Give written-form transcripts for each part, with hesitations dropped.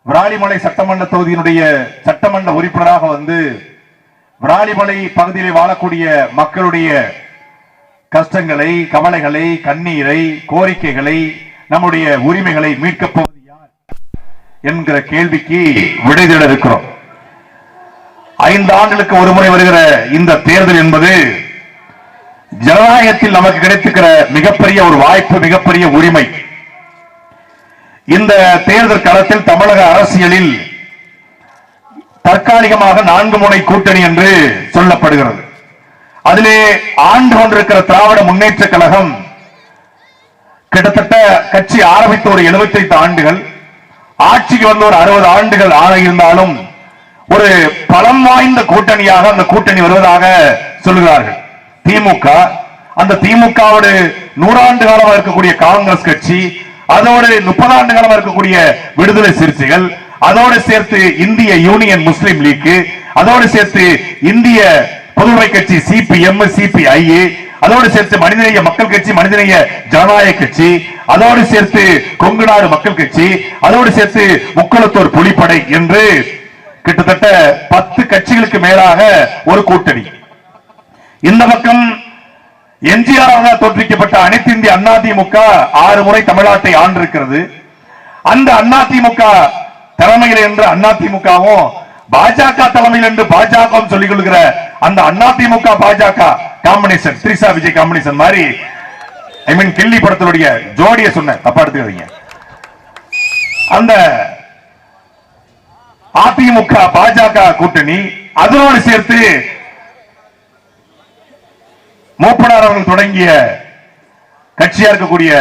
விராலிமலை சட்டமன்ற தொகுதியினுடைய சட்டமன்ற உறுப்பினராக வந்து விராலிமலை பகுதியில் வாழக்கூடிய மக்களுடைய கஷ்டங்களை, கவலைகளை, கண்ணீரை, கோரிக்கைகளை, நம்முடைய உரிமைகளை மீட்கப் போவது யார் என்கிற கேள்விக்கு விடை தேட இருக்கிறோம். 5 ஆண்டுகளுக்கு ஒருமுறை வருகிற இந்த தேர்தல் என்பது ஜனநாயகத்தில் நமக்கு கிடைத்திருக்கிற மிகப்பெரிய ஒரு வாய்ப்பு, மிகப்பெரிய உரிமை. இந்த தேர்தல் களத்தில் தமிழக அரசியலில் தற்காலிகமாக 4 முனை கூட்டணி என்று சொல்லப்படுகிறது. அதிலே ஆண்டு கொண்டிருக்கிற திராவிட முன்னேற்ற கழகம் கிட்டத்தட்ட கட்சி ஆரம்பித்த ஒரு 75 ஆண்டுகள், ஆட்சிக்கு வந்த ஒரு 60 ஆண்டுகள் ஆக இருந்தாலும் ஒரு பலம் வாய்ந்த கூட்டணியாக அந்த கூட்டணி வருவதாக சொல்லுகிறார்கள். திமுக, அந்த திமுகவோடு 100 ஆண்டு காலமாக இருக்கக்கூடிய காங்கிரஸ் கட்சி, அதோடு 30 ஆண்டு காலமாக இருக்கக்கூடிய விடுதலை சிறுத்தைகள், அதோடு சேர்த்து இந்திய யூனியன் முஸ்லிம் லீக், அதோடு சேர்த்து இந்திய பொதுவுடைமை கட்சி சிபிஎம், சிபிஐ, அதோடு சேர்த்து மனிதநேய மக்கள் கட்சி, மனிதநேய ஜனநாயக கட்சி, அதோடு சேர்த்து கொங்கு நாடு மக்கள் கட்சி, அதோடு சேர்த்து முக்குளத்தூர் புலிப்படை என்று கிட்டத்தட்ட 10 கட்சிகளுக்கு மேலாக ஒரு கூட்டணி. இந்த பக்கம் எம்ஜிஆர் தோற்றுவிக்கப்பட்ட அனைத்து இந்திய அண்ணா திமுக 6 முறை தமிழ்நாட்டை ஆண்டிருக்கிறது. அந்த அண்ணா திமுக தலைமையில் என்று அண்ணா திமுகவும் பாஜக தலைமையில் என்று பாஜக சொல்லிக் கொள்கிற அந்த அண்ணா திமுக பாஜக காம்பினேஷன், திரிசா விஜய் காம்பினேஷன் மாதிரி, ஐ மீன் கில்லி படத்தினுடைய ஜோடியை சொன்ன தப்பா எடுத்துக்காதீங்க. அந்த அதிமுக பாஜக கூட்டணி, அதனோடு சேர்த்து மூப்பனார் அவர்கள் தொடங்கிய கட்சியா இருக்கக்கூடிய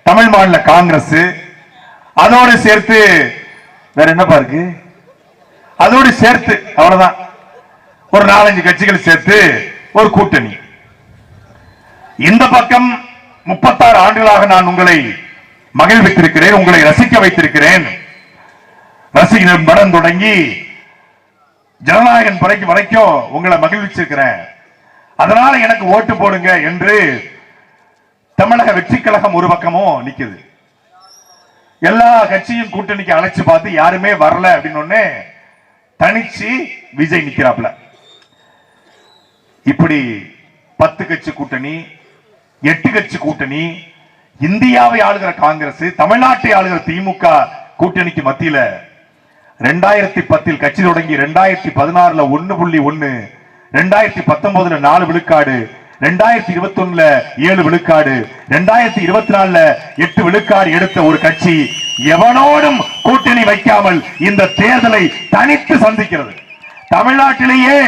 தமிழ் மாநில காங்கிரஸ், அதோடு சேர்த்து வேற என்னப்பா இருக்கு, அதோடு சேர்த்து அவ்வளவுதான் ஒரு 4-5 கட்சிகள் சேர்த்து ஒரு கூட்டணி. இந்த பக்கம் 36 ஆண்டுகளாக நான் உங்களை மகிழ்வித்திருக்கிறேன், உங்களை ரசிக்க வைத்திருக்கிறேன். ரசிகர் படம் தொடங்கி ஜனநாயகன் படைக்கு வரைக்கும் உங்களை மகிழ்விச்சிருக்கிறேன். அதனால எனக்கு ஓட்டு போடுங்க என்று தமிழக வெற்றி கழகம் ஒரு பக்கமும் நிக்குது. எல்லா கட்சியும் கூட்டணிக்கு அழைச்சு பார்த்து யாருமே வரல அப்படின்னு தனிச்சு விஜய் நிக்கிறாப்ல. இப்படி 10 கட்சி கூட்டணி, 8 கட்சி கூட்டணி, இந்தியாவை ஆளுகிற காங்கிரஸ், தமிழ்நாட்டை ஆளுகிற திமுக கூட்டணிக்கு மத்தியில 2010 கட்சி தொடங்கி 2016 1.1, 2019 4 விழுக்காடு, 2021 7 விழுக்காடு, 2024 8 விழுக்காடு எடுத்த ஒரு கட்சி எவனோடும் கூட்டணி வைக்காமல் இந்த தேர்தலை தனித்து சந்திக்கிறது. தமிழ்நாட்டிலேயே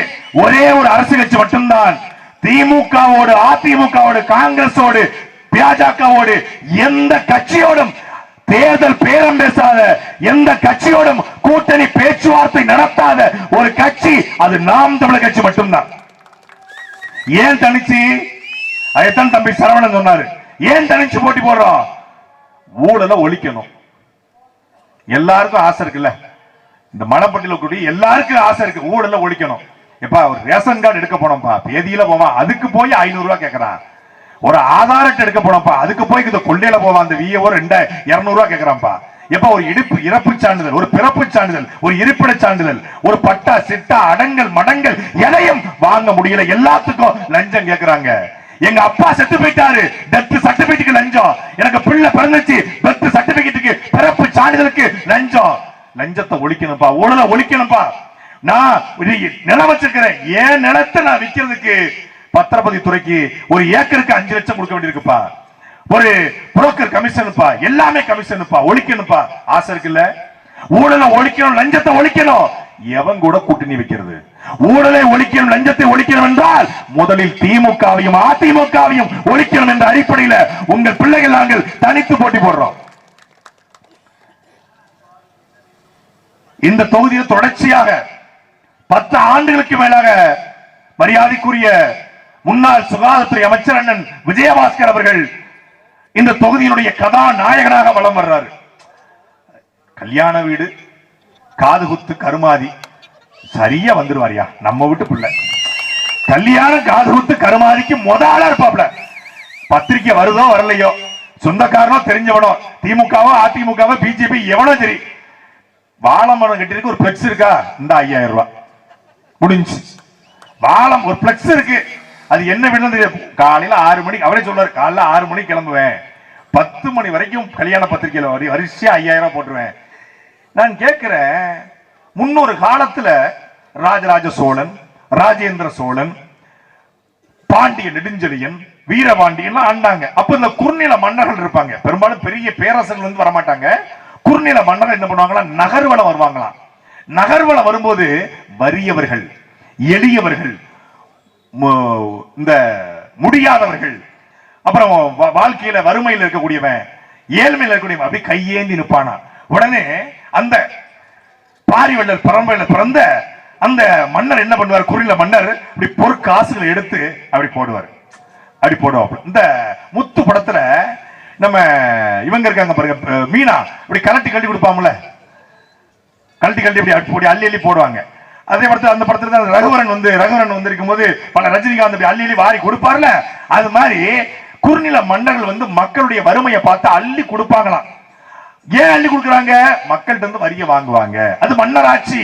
ஒரே ஒரு அரசு கட்சி மட்டும்தான் திமுகவோடு, அதிமுகவோடு, காங்கிரஸோடு, பாஜகவோடு எந்த கட்சியோடும் தேர்தல் பேரம் பேசாத, எந்த கட்சியோடும் கூட்டணி பேச்சுவார்த்தை நடத்தாத ஒரு கட்சி அது நாம் தமிழர் கட்சி மட்டும்தான். ஏன் தனிச்சு? அதைத்தான் தம்பி சரவணன் சொன்னாரு. ஏன் தனிச்சு போட்டி போடுறோம்? ஊழலை ஒழிக்கணும். எல்லாருக்கும் ஆசை இருக்குல்ல, இந்த மலைப்பட்டியல கூடிய எல்லாருக்கும் ஆசை இருக்கு, ஊழலை ஒழிக்கணும். எப்ப ஒரு ரேஷன் கார்டு எடுக்க போனோம்ப்பா, பேதியில போவான், அதுக்கு போய் 500 ரூபாய் கேட்கறான். ஒரு ஆதார் அட்டை எடுக்க போனப்பா, அதுக்கு போய் இந்த கொள்ளையில போவான், அந்த விஏஓ 200 ரூபாய் கேட்கறான்ப்பா. எப்ப ஒரு இறப்பு சான்றிதழ், ஒரு பிறப்பு சான்றிதழ், ஒரு இருப்பிட சான்றிதழ், ஒரு பட்டா, சிட்டா, அடங்கல், மடங்கள் எதையும் வாங்க முடியல, எல்லாத்துக்கும் லஞ்சம் கேட்கறாங்க. எங்க அப்பா செத்து போயிட்டாரு, டெத் சர்டிபிகேட்டுக்கு லஞ்சம். எனக்கு பிள்ளை பிறந்துச்சு, டெத் சர்டிபிகேட்டுக்கு, பிறப்பு சான்றிதழுக்கு லஞ்சம். லஞ்சத்தை ஒழிக்கணும்பா, ஊழலை ஒழிக்கணும்பா. நான் நிலம் வச்சிருக்கிறேன், ஏன் நிலத்தை நான் விற்கிறதுக்கு பத்திரப்பதி துறைக்கு ஒரு ஏக்கருக்கு 5 லட்சம் கொடுக்க வேண்டியிருக்குப்பா. ஒரு புரோக்கர் கமிஷனுப்பா, எல்லாமே கமிஷனுப்பா, ஒழிக்கணும்பா. ஆசை இருக்குல்ல, ஊழலை ஒழிக்கணும், லஞ்சத்தை ஒழிக்கணும். எவன் கூட கூட்டணி வைக்கிறது? ஊழலை ஒழிக்கணும், லஞ்சத்தை ஒழிக்கணும் என்றால் முதலில் திமுகவையும் அதிமுகவையும் ஒழிக்கணும் என்ற அடிப்படையில் உங்கள் பிள்ளைகள் நாங்கள் தனித்து போட்டி போடுறோம். இந்த தொகுதியில் தொடர்ச்சியாக 10 ஆண்டுகளுக்கு மேலாக மரியாதைக்குரிய முன்னாள் சுகாதாரத்துறை அமைச்சர் அண்ணன் விஜயபாஸ்கர் அவர்கள் இந்த தொகுதியினுடைய கதாநாயகனாக வலம் வர்றாரு. கல்யாண வீடு, காது குத்து, கருமாதி சரியா வந்துருவாரியா நம்ம வீட்டு பிள்ளை. கல்யாணம், காது குத்து, கருமாதிக்கு முதலா இருப்பாப்ல. பத்திரிக்கை வருதோ வரலையோ, சொந்தக்காரனோ தெரிஞ்சவனோ, திமுகவோ அதிமுகவோ பிஜேபி எவனோ சரி, வாழை மரம் கட்டிருக்கு ஒரு பிளெக்ஸ் இருக்கா, இந்த 5000 ரூபாய் முடிஞ்சு. வாழம் ஒரு பிளெக்ஸ் இருக்கு, அது என்ன வேணும் காலையில 6 மணிக்கு அவரே சொல்றாரு, காலையில 6 மணிக்கு கிளம்புவேன், 10 மணி வரைக்கும் கல்யாண பத்திரிகையில வரிசையா 5000 ரூபாய் போட்டுருவேன். நான் கேட்கிறேன், முன்னொரு காலத்துல ராஜராஜ சோழன், ராஜேந்திர சோழன், பாண்டிய நெடுஞ்செழியன், வீரபாண்டியன் ஆண்டாங்க. அப்ப இந்த குறுநில மன்னர்கள் இருப்பாங்க, பெரும்பாலும் பெரிய பேரரசர்கள் வந்து வரமாட்டாங்க. குறுநில மன்னர்கள் என்ன பண்ணுவாங்களா, நகர்வலம் வருவாங்களாம். நகர்வலம் வரும்போது வறியவர்கள், எளியவர்கள், இந்த முடியாதவர்கள், அப்புறம் வாழ்க்கையில வறுமையில் இருக்கக்கூடியவன், ஏழ்மையில் இருக்கக்கூடியவன் அப்படி கையேந்தி நிற்பானா. உடனே அந்த பாரிவள்ளல் பரம்பரையில பிறந்த அந்த மன்னர் என்ன பண்ணுவார், குறுநில மன்னர் இப்படி பொற்காசுகளை எடுத்து அப்படி போடுவார், அப்படி போடுவாங்க. இந்த முத்து படத்துல நம்ம இவங்க இருக்காங்க பாருங்க, மீனா இப்படி கலட்டி கழட்டி கொடுப்பாங்கல்ல, கழட்டி கழட்டி இப்படி அள்ளி அள்ளி போடுவாங்க. அதே படத்துல அந்த படத்துல தான் ரகுவரன் வந்து இருக்கும்போது பல ரஜினிகாந்த் அப்படி அள்ளி அள்ளி வாரி கொடுப்பார்ல, அது மாதிரி குறுநில மன்னர்கள் வந்து மக்களுடைய வறுமையை பார்த்து அள்ளி கொடுப்பாங்களாம். ஏன் அள்ளி கொடுக்குறாங்க, மக்கள்கிட்ட இருந்து வரிய வாங்குவாங்க, அது மன்னர் ஆட்சி.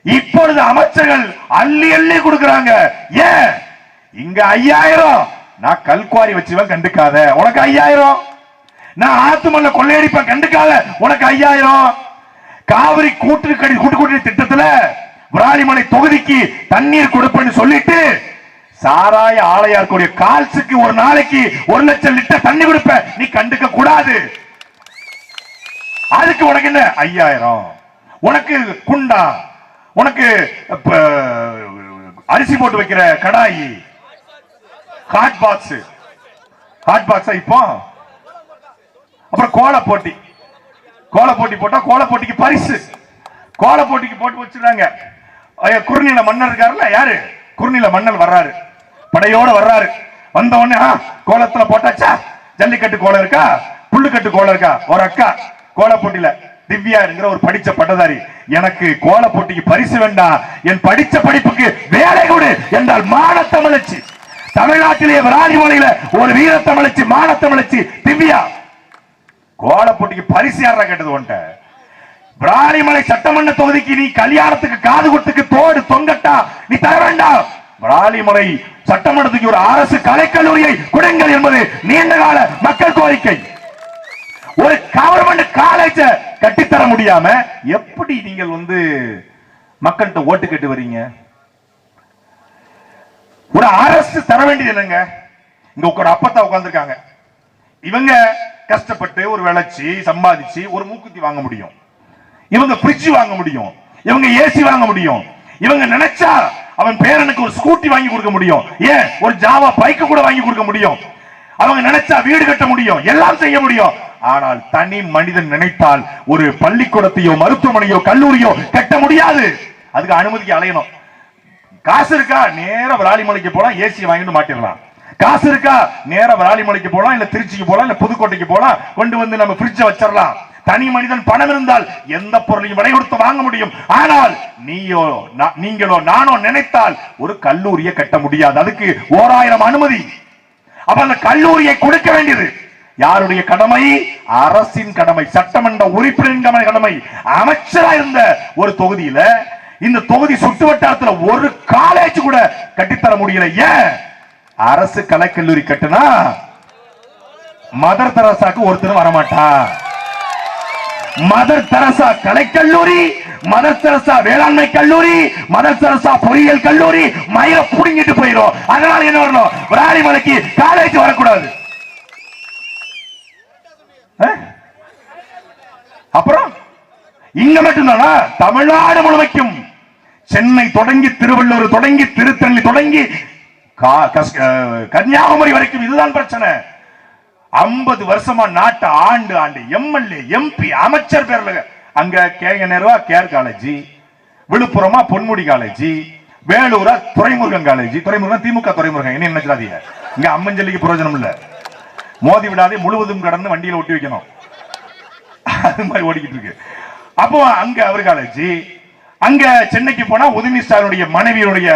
இப்பொழுது அமைச்சர்கள் அள்ளி அள்ளி கொடுக்குறாங்க. ஏன், இங்க 5000 நான் கல்குவாரி வச்சுவேன் கண்டுக்காத, உனக்கு 5000. நான் ஆத்துமல்ல கொள்ளையடிப்பேன் கண்டுக்காத, உனக்கு 5000. காவிரி கூட்டு திட்டத்துல விராலிமலை தொகுதிக்கு தண்ணீர் கொடுப்பேன்னு சொல்லிட்டு சாராய ஆலையார் கூடிய கால்ஸுக்கு ஒரு நாளைக்கு 1 லட்சம் லிட்டர் தண்ணி கொடுப்ப, நீ கண்டுக்க கூடாது. அதுக்கு உனக்கு என்ன 5000, உனக்கு குண்டா, உனக்கு அரிசி போட்டு வைக்கிற கடாயி, ஹாட் பாக்ஸ் இப்போ. அப்புறம் கோல போட்டி போட்டா கோல போட்டிக்கு பரிசு, கோல போட்டிக்கு போட்டு வச்சிருக்காங்க. குறுநில மன்னர் இருக்காருல்ல, யாரு குறுநில மன்னர் வர்றாரு, படையோட வர்றாரு. வந்த உடனே கோலத்துல போட்டாச்சா, ஜல்லிக்கட்டு கோலம் இருக்கா, புல்லுக்கட்டு கோலம் இருக்கா. ஒரு அக்கா கோல போட்டியில திவ்யா என்கிற ஒரு படிச்ச பட்டதாரி, எனக்கு கோல போட்டிக்கு பரிசு வேண்டாம், என் படிச்ச படிப்புக்கு வேலை கொடு என்றால் மானத்தமிழச்சி. தமிழ்நாட்டிலேயே விராலிமலையில ஒரு வீரத்தமிழச்சி, மானத்தமிழச்சி திவ்யா. கோல போட்டிக்கு பரிசு யாரா கேட்டது உன்ட்ட? விராலிமலை சட்டமன்ற தொகுதிக்கு நீ கல்யாணத்துக்கு காது குத்துக்கு தோடு தொங்கட்டா நீ தர வேண்டாம். விராலிமலை சட்டமன்றத்துக்கு ஒரு அரசு கலைக்கல்லூரியை கொடுங்கள் என்பது நீண்ட கால மக்கள் கோரிக்கை. ஒரு கவர்மெண்ட் காலேஜ கட்டித்தர முடியாம எப்படி நீங்கள் வந்து மக்கள்கிட்ட ஓட்டு கேட்டு வரீங்க? ஒரு அரசு தர வேண்டியது என்னங்க? இங்க ஒரு அப்பத்தா உட்கார்ந்துருக்காங்க, இவங்க கஷ்டப்பட்டு ஒரு விளைச்சி சம்பாதிச்சு ஒரு மூக்குத்தி வாங்க முடியும், இவங்க பிரிட்ஜ் வாங்க முடியும், இவங்க ஏசி வாங்க முடியும், இவங்க நினைச்சா அவன் பேரனுக்கு ஒரு ஸ்கூட்டி வாங்கி கொடுக்க முடியும், ஏன் ஒரு ஜாவா பைக் கூட வாங்கி கொடுக்க முடியும், அவங்க நினைச்சா வீடு கட்ட முடியும், எல்லாம் செய்ய முடியும். ஆனால் தனி மனிதன் நினைத்தால் ஒரு பள்ளிக்கூடத்தையோ மருத்துவமனையோ கல்லூரியோ கட்ட முடியாது. அதுக்கு அனுமதிக்கு அலையணும். காசு இருக்கா, நேர விராலிமலைக்கு போலாம், ஏசி வாங்கிட்டு மாட்டிடலாம். காசு இருக்கா, நேர விராலிமலைக்கு போலாம், இல்ல திருச்சிக்கு போலாம், இல்ல புதுக்கோட்டைக்கு போலாம், கொண்டு வந்து நம்ம ஃப்ரிட்ஜ் வச்சிடலாம். தனி மனிதன் பணம் இருந்தால் எந்த பொருளையும் விலை கொடுத்து வாங்க முடியும். ஆனால் நீங்களோ நானோ நினைத்தால் ஒரு கல்லூரியை கட்ட முடியாது. அதுக்கு 1000 அனுமதி. அப்ப அந்த கல்லூரியை கொடுக்க வேண்டியது யாருடைய கடமை? அரசின் கடமை, சட்டமன்ற உறுப்பினரின் கடமை. அமைச்சரா இருந்த ஒரு தொகுதியில இந்த தொகுதி சுற்று வட்டாரத்தில் ஒரு காலேஜ் கூட கட்டித்தர முடியல. ஏன்? அரசு கலைக்கல்லூரி கட்டுனா மதர் தெரசாக்கு ஒருத்தரும் வரமாட்டா. மதர் தெரசா கலைக்கல்லூரி, மதர் தெரசா வேளாண்மை கல்லூரி, மதர் தெரசா பொறியியல் கல்லூரி மயிர புடிங்கிட்டு போயிடும். அதனால என்ன வரணும்? விராலிமலைக்கு காலேஜ் வரக்கூடாது. அப்புறம் இங்க மட்டும்தானா? தமிழ்நாடு முழுமைக்கும், சென்னை தொடங்கி திருவள்ளூர் தொடங்கி திருத்தணி தொடங்கி கன்னியாகுமரி வரைக்கும் இதுதான் பிரச்சனை. 50 வருஷமா நாட்டு ஆண்டு எம்எல்ஏ எம்பி அமைச்சர் பேர்ல அங்க கேங்கனேருவா கேர் காலேஜ், விழுப்புரமா பொன்முடி காலேஜ், வேலூரா துறைமுருகன் காலேஜ். துறைமுருகன் திமுக துறைமுருகன், என்ன நினைச்சாதீங்க, இங்க அம்மஞ்சலிக்கு பிரயோஜனம் இல்ல. மோதி விடாதே, முழுவதும் கடந்து வண்டியில ஒட்டி வைக்கணும், அது மாதிரி ஓடிக்கிட்டு இருக்கு. அப்போ அங்க அவர் காலேஜ், அங்க சென்னைக்கு போனா உதவி ஸ்டாலினுடைய மனைவியுடைய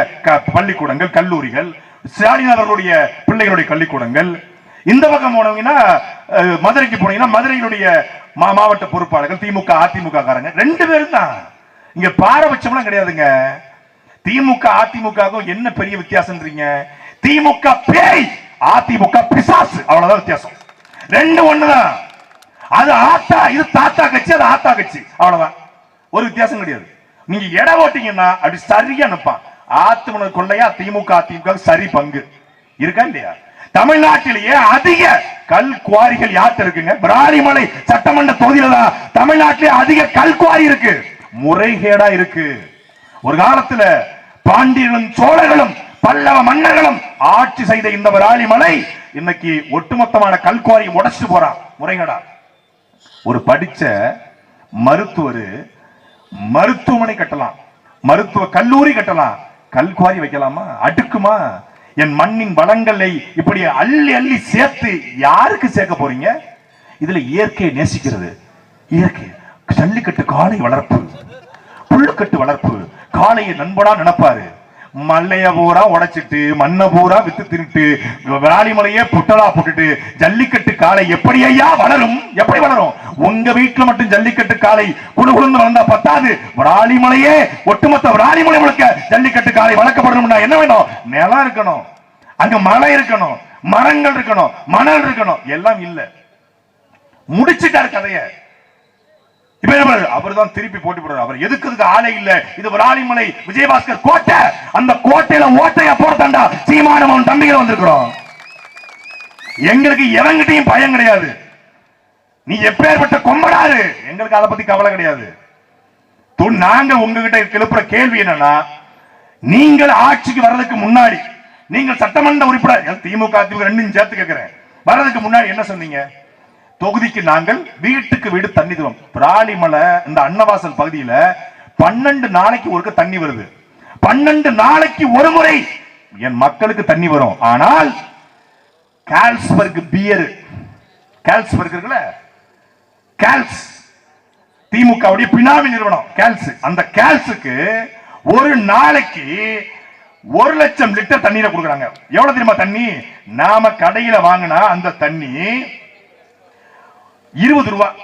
பள்ளிக்கூடங்கள் கல்லூரிகள், ஸ்டாலின் அவர்களுடைய பிள்ளைகளுடைய பள்ளிக்கூடங்கள். இந்த பக்கம் போனவங்கன்னா மதுரைக்கு போனீங்கன்னா மதுரையினுடைய மாவட்ட பொறுப்பாளர்கள் திமுக அதிமுக காரங்க 2 பேரும் தான். இங்க பாரபட்சம்லாம் கிடையாதுங்க. திமுக அதிமுக என்ன பெரிய வித்தியாசம்ன்றீங்க? திமுக பேய், அதிமுக பிசாசு, அவ்வளவுதான் வித்தியாசம். 2 ஒண்ணுதான். அது ஆத்தா, இது தாத்தா கட்சி, அது ஆத்தா கட்சி, அவ்வளவுதான். ஒரு வித்தியாசம் கிடையாது. நீங்க எடை ஓட்டீங்கன்னா அப்படி சரியா நிற்பான். ஆத்துமணர் கொள்ளையா திமுக அதிமுக சரி பங்கு இருக்கா இல்லையா? தமிழ்நாட்டிலேயே அதிக கல் குவாரிகள் யார்கிட்ட இருக்குங்க? விராலிமலை சட்டமன்ற தொகுதியில தான் தமிழ்நாட்டிலே அதிக கல் குவாரி இருக்கு. முறைகேடா இருக்கு. ஒரு காலத்துல பாண்டியர்களும் சோழர்களும் பல்லவ மன்னர்களும் ஆட்சி செய்த இந்த விராலிமலை இன்னைக்கு ஒட்டுமொத்தமான கல் குவாரியை உடைச்சிட்டு போறான். முறைகேடா. ஒரு படிச்ச மருத்துவர் மருத்துவமனை கட்டலாம், மருத்துவ கல்லூரி கட்டலாம், கல்குவாரி வைக்கலாமா? அடுக்குமா? என் மண்ணின் வளங்களை இப்படி அள்ளி அள்ளி சேர்த்து யாருக்கு சேர்க்க போறீங்க? இதுல இயற்கையை நேசிக்கிறது, இயற்கை ஜல்லிக்கட்டு காளை வளர்ப்பு, புல்லுக்கட்டு வளர்ப்பு, காளையை நண்பனா நினைப்பாரு. மல்லைய பூரா உடைச்சிட்டு மண்ண பூரா வித்து தின்னுட்டு விராலிமலையே புட்டலா போட்டுட்டு ஜல்லிக்கட்டு காளை எப்படி ஐயா வளரும்? எப்படி வளரும்? உங்க வீட்டுல மட்டும் ஜல்லிக்கட்டு காளை குழு குழுந்து வளர்ந்தா பத்தாது. விராலிமலையே ஒட்டுமொத்த விராலிமலை முழுக்க ஜல்லிக்கட்டு காளை வளர்க்கப்படணும்னா என்ன வேணும்? நிலம் இருக்கணும், அங்க மலை இருக்கணும், மரங்கள் இருக்கணும், மணல் இருக்கணும். எல்லாம் இல்ல. முடிச்சிட்டாரு கதைய. அவர் தான் திருப்பி போட்டி போடுறார். அவர் எதுக்கு ஆளே இல்ல. இது விராலிமலை விஜயபாஸ்கர் கோட்டை. அந்த கோட்டையில ஓட்டையா போறதாண்டா சீமானம் தம்பிகள் வந்திருக்கிறோம். எங்களுக்கு எவங்கிட்டையும் பயம் கிடையாது. நீ எப்பேற்பட்ட கொம்பனாரு, எங்களுக்கு அதை பத்தி கவலை கிடையாது. நாங்க உங்ககிட்ட எழுப்புற கேள்வி என்னன்னா, நீங்கள் ஆட்சிக்கு வர்றதுக்கு முன்னாடி, நீங்கள் சட்டமன்ற உறுப்பினர் திமுக ரெண்டும் சேர்த்து கேட்கிறேன், வர்றதுக்கு முன்னாடி என்ன சொன்னீங்க? தொகுதிக்கு நாங்கள் வீட்டுக்கு வீடு தண்ணி தருவோம். விராலிமலை இந்த அன்னவாசல் பகுதியில 12 நாளைக்கு ஒருக்க தண்ணி வருது. 12 நாளைக்கு ஒரு முறை என் மக்களுக்கு தண்ணி வரும். ஆனால் கால்ஸ்பர்க் பியர், கால்ஸ்பர்க் இருக்குல்ல, கால்ஸ் திமுக பினாமி நிறுவனம் கால்ஸ், அந்த கால்ஸுக்கு ஒரு நாளைக்கு 1,00,000 லிட்டர் தண்ணீரை கொடுக்குறாங்க. எவ்வளவு தெரியுமா தண்ணி? நாம கடையில வாங்கினா அந்த தண்ணி 20 ரூபாய்.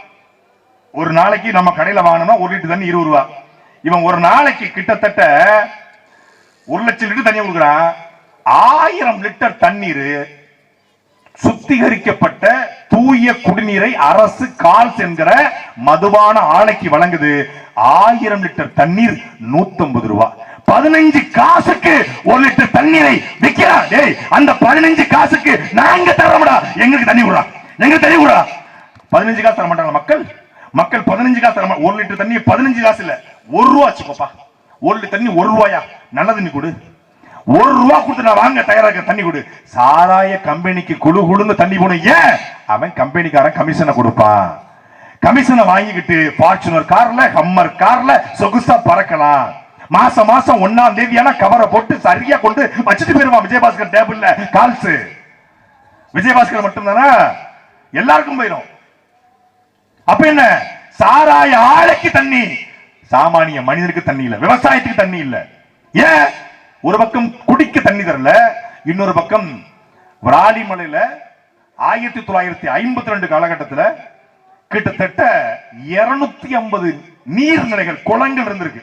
ஒரு நாளைக்கு நம்ம கடையில வாங்கணும் 1 லிட்டர் தண்ணி 20 ரூபாய். இவன் ஒரு நாளைக்கு கிட்டத்தட்ட 1,00,000 லிட்டர் தண்ணி கொடுக்குறான். 1000 லிட்டர் தண்ணீர் சுத்திகரிக்கப்பட்ட தூய குடிநீரை அரசு கால்ஸ் என்கிற மதுபான ஆலைக்கு வழங்குது. 1000 லிட்டர் தண்ணீர் 150 ரூபாய். 15 காசுக்கு 1 லிட்டர் தண்ணீரை விற்கிறான். அந்த 15 காசுக்கு நாங்க தரமுடா, எங்களுக்கு தண்ணி விடுறா, எங்களுக்கு தண்ணி விடுறா. 15 காசு தர மாட்டாங்க மக்கள். மக்கள் 15 காசு தர மாட்டாங்க. 1 லிட்டர் தண்ணி 15 காசு இல்ல, 1 ரூபா வச்சுக்கோப்பா. 1 லிட்டர் தண்ணி 1 ரூபாயா? நல்ல தண்ணி கொடு. 1 ரூபா கொடுத்து நான் வாங்க தயாராக தண்ணி கொடு. சாராய கம்பெனிக்கு குழு குழுந்து தண்ணி போன ஏன்? அவன் கம்பெனிக்காரன் கமிஷனை கொடுப்பான். கமிஷனை வாங்கிக்கிட்டு ஃபார்ச்சுனர் கார்ல, ஹம்மர் கார்ல சொகுசா பறக்கலாம். மாசம் மாசம் 1ஆம் தேதியான கவரை போட்டு சரியா கொண்டு வச்சுட்டு போயிருவான் விஜயபாஸ்கர் டேபிள்ல கால்ஸ். விஜயபாஸ்கர் மட்டும்தானா? எல்லாருக்கும் போயிடும். அப்ப என்ன? சாராய ஆலைக்கு தண்ணி, சாமானிய மனிதனுக்கு தண்ணி இல்ல, விவசாயத்துக்கு தண்ணி இல்ல. ஏன்? ஒரு பக்கம் குடிக்க தண்ணி தரல, இன்னொரு பக்கம் விராலிமலையில 1952 காலகட்டத்தில் கிட்டத்தட்ட 250 நீர்நிலைகள், குளங்கள் இருந்திருக்கு.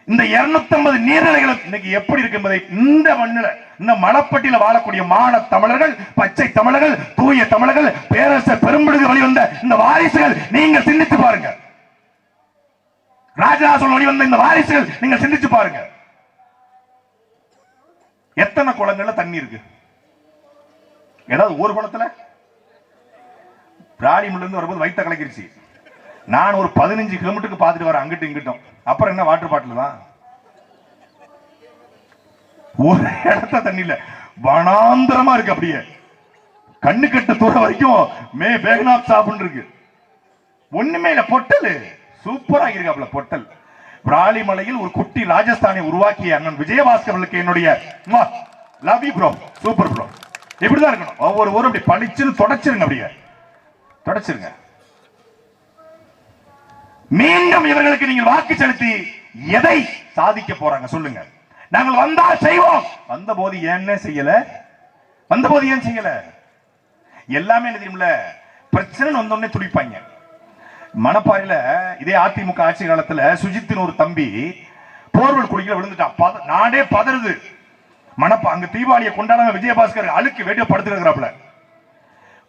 இந்த 250 நீர்நிலைகள் இன்னைக்கு எப்படி இருக்கு என்பதை இந்த மண்ணில, இந்த மலப்பட்டியில வாழக்கூடிய மான தமிழர்கள், பச்சை தமிழர்கள், தூய தமிழர்கள், பேரரசர் பெரும்படுகு வழிவந்த இந்த வாரிசுகள் நீங்க சிந்திச்சு பாருங்க. ராஜராஜ வழிவந்த இந்த வாரிசுகள் நீங்க சிந்திச்சு பாருங்க. எத்தனை குளங்கள்ல தண்ணி இருக்கு? ஏதாவது ஒரு குளத்துல? பிராணிமல இருந்து வரும்போது வயிற்ற கலக்கிருச்சு. நான் ஒரு 15 கிலோமீட்டருக்கு பார்த்துட்டு வரேன், அங்கிட்டும் இங்கிட்டும். அப்புறம் என்ன, வாட்டர் பாட்டில் தான். ஒரு இடத்த தண்ணி இல்ல, வனாந்தரமா இருக்கு. அப்படியே கண்ணு கட்டு தூரம் வரைக்கும் பேகனாப் சாப்பிட்டு இருக்கு. ஒண்ணுமே இல்ல. பொட்டல் சூப்பரா இருக்காப்ல பொட்டல். விராலிமலையில் ஒரு குட்டி ராஜஸ்தானை உருவாக்கிய அண்ணன் விஜயபாஸ்கர்களுக்கு என்னுடைய love you bro, super bro. இப்படிதான் இருக்கணும். ஒவ்வொரு ஊரும் அப்படி பளிச்சுன்னு தொடச்சிருங்க, அப்படியே தொடச்சிருங்க. மீண்டும் இவர்களுக்கு நீங்கள் வாக்கு செலுத்தி எதை சாதிக்க போறாங்க சொல்லுங்க. நாங்கள் வந்தா செய்வோம். வந்த போது ஏன் செய்யல? வந்த போது ஏன் செய்யல? எல்லாமே தெரியும்ல, பிரச்சனை வந்தோடனே துடிப்பாங்க. மணப்பாறையில இதே அதிமுக ஆட்சி காலத்துல சுஜித்தின் ஒரு தம்பி போர்வெல் குழியில விழுந்துட்டான். நாடே பதறுது. அங்க தீபாவளியை கொண்டாடாம விஜயபாஸ்கர் அழுக்கு வேண்டிய படுத்துக்கிறாப்ல.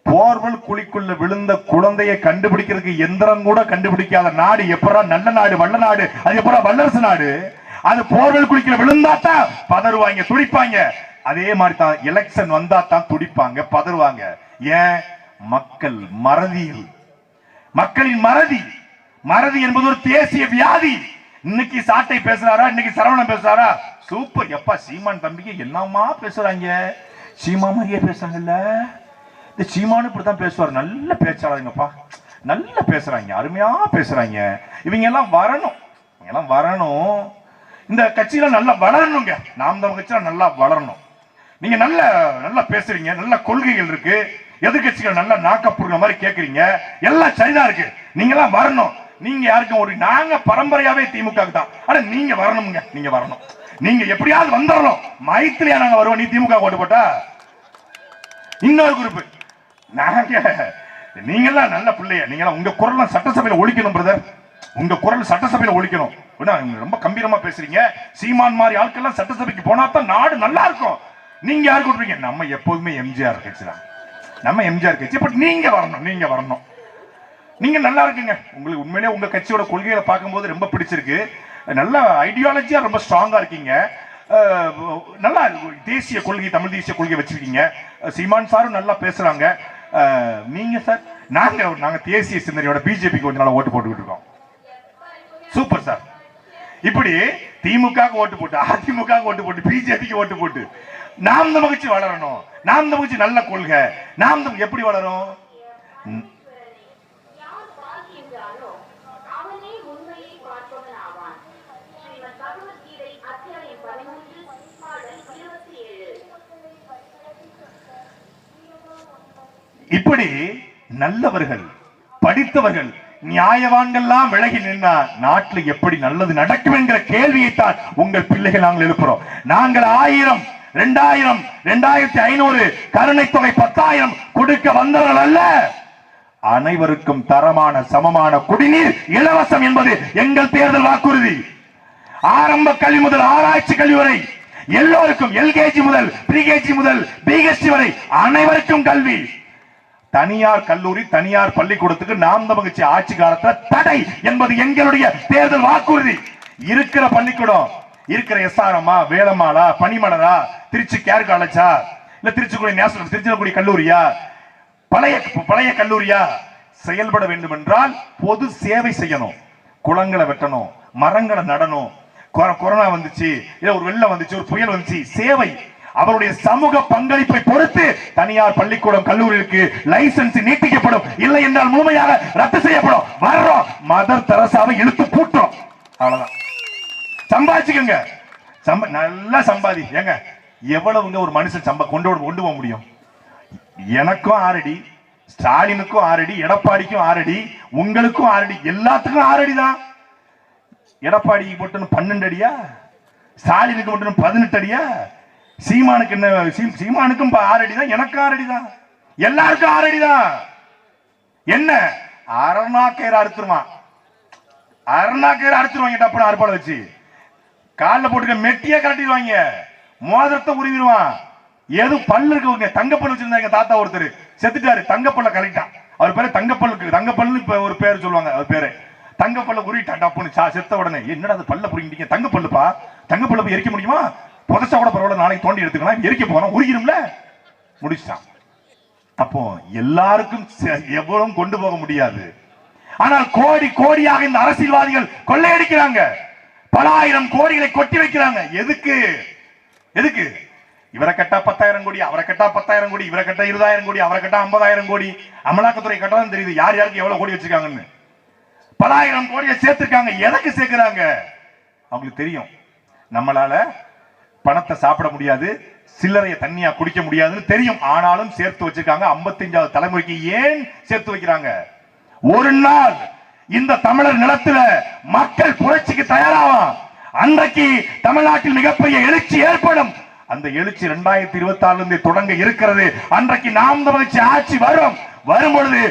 போர்வெல் குழிக்குள்ள விழுந்த குழந்தையை கண்டுபிடிக்கிறதுக்கு எந்திரம் கூட கண்டுபிடிக்காத நாடு எப்பரா நல்ல நாடு, வல்ல நாடு, அது எப்பரா வல்லரசு நாடு? அது போர்வெல் குழிக்குள்ள விழுந்தா தான் பதறுவாங்க, துடிப்பாங்க. அதே மாதிரி தான் எலெக்ஷன் வந்தா தான் துடிப்பாங்க, பதறுவாங்க. ஏன்? மக்கள் மறதியில், மக்களின் மறதி. மறதி என்பது ஒரு தேசிய வியாதி. இன்னைக்கு சாட்டை பேசுறாரா, இன்னைக்கு சரவணன் பேசுறாரா, சூப்பர். எப்பா சீமான் தம்பிக்கு என்னமா பேசுறாங்க, சீமா மாதிரியே பேசுறாங்கல்ல. இந்த சீமானு இப்படித்தான் பேசுவார், நல்ல பேச்சாளருங்கப்பா, நல்ல பேசுறாங்க, அருமையா பேசுறாங்க. இவங்க எல்லாம் வரணும், இவங்க எல்லாம் வரணும். இந்த கட்சியில நல்லா வளரணுங்க. நாம் தமிழ் கட்சியில நல்லா வளரணும். நீங்க நல்ல நல்லா பேசுறீங்க, நல்ல கொள்கைகள் இருக்கு, எதிர்கட்சிகள் நல்லா நாக்கப்புடுற மாதிரி கேட்கறீங்க, எல்லாம் சரிதான் இருக்கு. நீங்க எல்லாம் வரணும். நீங்க யாருக்கும் ஒரு, நாங்க பரம்பரையாவே திமுக தான், ஆனா நீங்க வரணுங்க, நீங்க வரணும். நீங்க எப்படியாவது வந்துடணும். மைத்திரியா நாங்க வருவோம், நீ திமுக ஓட்டு போட்டா. இன்னொரு குரூப், நாங்க நீங்க எல்லாம் நல்ல பிள்ளைய, நீங்க எல்லாம் உங்க குரல் சட்டசபையில ஒழிக்கணும் பிரதர், உங்க குரல் சட்டசபையில ஒழிக்கணும். ரொம்ப கம்பீரமா பேசுறீங்க. சீமான் மாதிரி ஆட்கள் சட்டசபைக்கு போனா தான் நாடு நல்லா இருக்கும். நீங்க யாரு கொடுப்பீங்க? நம்ம எப்போதுமே எம்ஜிஆர் கட்சி தான், நம்ம எம்ஜிஆர் கட்சி. பட் நீங்க வரணும், நீங்க வரணும். நீங்க நல்லா இருக்குங்க. உங்களுக்கு உண்மையிலேயே உங்க கட்சியோட கொள்கைகளை பார்க்கும்போது ரொம்ப பிடிச்சிருக்கு. நல்ல ஐடியாலஜியா ரொம்ப ஸ்ட்ராங்கா இருக்கீங்க. நல்லா தேசிய கொள்கை, தமிழ் தேசிய கொள்கை வச்சிருக்கீங்க. சீமான் சாரும் நல்லா பேசுறாங்க. நீங்க சார், நாங்க தேசிய சிந்தனையோட பிஜேபிக்கு கொஞ்ச நாள் ஓட்டு போட்டுக்கிட்டு இருக்கோம். Super sir. இப்படி திமுக ஓட்டு போட்டு, அதிமுக ஓட்டு போட்டு, பிஜேபிக்கு ஓட்டு போட்டு நாம் தமிழ் கட்சி வளரணும். நாம் தமிழ் கட்சி நல்ல கொள்கை. நாம் தமிழ் எப்படி வளரும்? இப்படி நல்லவர்கள், படித்தவர்கள், நியாயவான்கள்லாம் விலகி நின்னா நாட்டில் எப்படி நல்லது நடக்கும் என்கிற கேள்வியைத்தான் உங்கள் பிள்ளைகள் நாங்கள் எழுப்புறோம். நாங்கள் 1000, 2000, 2500 கருணை தொகை 10,000 கொடுக்க வந்தவர்கள் அல்ல. அனைவருக்கும் தரமான சமமான குடிநீர் இலவசம் என்பது எங்கள் தேர்தல் வாக்குறுதி. ஆரம்ப கல்வி முதல் ஆராய்ச்சி கல்வி வரை எல்லோருக்கும், எல்கேஜி முதல் பிரிகேஜி முதல் பிஹெச்டி வரை அனைவருக்கும் கல்வி. தனியார் கல்லூரி, தனியார் பள்ளிக்கூடத்துக்கு நாம் தமிழ் கட்சி ஆட்சி காலத்தில் தடை என்பது எங்களுடைய தேர்தல் வாக்குறுதி. இருக்கிற பள்ளிக்கூடம், இருக்கிற எஸ்ஆர்எம்மா, வேலம்மாளா, பனிமலரா, திருச்சி கேர் காலேஜா, இல்ல திருச்சிக்குடி நேஷனல், திருச்சிக்குடி கல்லூரியா, பழைய கல்லூரியா செயல்பட வேண்டும் என்றால் பொது சேவை செய்யணும். குளங்களை வெட்டணும், மரங்களை நடணும். கொரோனா வந்துச்சு, இல்ல ஒரு வெள்ளம் வந்துச்சு, ஒரு புயல் வந்துச்சு, சேவை. அவருடைய சமூக பங்களிப்பை பொறுத்து தனியார் பள்ளிக்கூடம், கல்லூரிக்கு லைசன்ஸ் நீட்டிக்கப்படும், இல்லை என்றால் முழுமையாக ரத்து செய்யப்படும். வர்றோம், மதர் தெரசாவை இழுத்து பூட்டோம். அவ்வளவுதான். சம்பாதிச்சுக்கங்க, நல்லா சம்பாதி. ஏங்க எவ்வளவுங்க ஒரு மனுஷன் கொண்டு போக முடியும்? எனக்கும் 6 அடி, ஸ்டாலினுக்கும் 6 அடி, எடப்பாடிக்கும் 6 அடி, உங்களுக்கும் 6 அடி, எல்லாத்துக்கும் 6 அடி தான். எடப்பாடிக்கு மட்டும் 12 அடியா, ஸ்டாலினுக்கு மட்டும் 18 அடியா? சீமானுக்கு என்ன? சீமானுக்கும் 6 அடி தான், எனக்கு 6 அடி தான், எல்லாருக்கும் 6 அடி தான். என்ன அரணாக்கயிறு அறுத்துருவான், அரணாக்கயிறு அறுத்துருவாங்க. டப்புனு அறுப்பாளை வச்சு காலில் போட்டுக்க மெட்டியா கட்டிடுவாங்க, மோதிரத்தை உருவிடுவான். எது பல்லு இருக்கு, தங்கப்பல் வச்சிருந்தாங்க. தாத்தா ஒருத்தர் செத்துட்டாரு, தங்கப்பல்ல கலெக்டான். அவர் பேரு தங்கப்பல்லுக்கு, தங்கப்பல்லு இப்ப ஒரு பேர் சொல்லுவாங்க, அவர் பேரு தங்கப்பல்ல உருவிட்டான். டப்புனு செத்த உடனே என்னடா அது பல்ல புரிஞ்சிட்டீங்க, தங்கப்பல்லுப்பா, தங்கப்பல்ல போய் எரிக்க முடியுமா? புதைச்சா கூட பரவாயில்ல, நாளைக்கு தோண்டி எடுத்துக்கலாம், எரிக்க போறோம், உருகிடும்ல, முடிச்சிட்டான். அப்போ எல்லாருக்கும் எவ்வளவும் கொண்டு போக முடியாது. ஆனால் கோடி கோடியாக இந்த அரசியல்வாதிகள் கொள்ளையடிக்கிறாங்க. பல ஆயிரம் கோடிகளை கொட்டி வைக்கிறாங்க. எதுக்கு? எதுக்கு? இவரை கட்டா 10,000 கோடி, அவரை கட்டா 10,000 கோடி, இவரை கட்டா 20,000 கோடி, அவரை கட்டா 50,000 கோடி. அமலாக்கத்துறை கட்டாதான் தெரியுது யார் யாருக்கு எவ்வளவு கோடி வச்சிருக்காங்கன்னு. பல ஆயிரம் கோடியை சேர்த்திருக்காங்க. எதற்கு சேர்க்கிறாங்க? அவங்களுக்கு தெரியும் நம்மளால பணத்தை சாப்பிட முடியாது, சில்லறைய தண்ணியா குடிக்க முடியாதுன்னு தெரியும். ஆனாலும் சேர்த்து வச்சிருக்காங்க. 55வது தலைமுறைக்கு ஏன் சேர்த்து வைக்கிறாங்க? ஒரு நாள் இந்த தமிழர் நிலத்துல மக்கள் புரட்சிக்கு தயாராகும். அன்றைக்கு தமிழ்நாட்டில் மிகப்பெரிய எழுச்சி ஏற்படும். அந்த எழுச்சி 2026 தொடங்க இருக்கிறது. அன்றைக்கு நாம் தமிழ் ஆட்சி வரும். வரும்பொழுது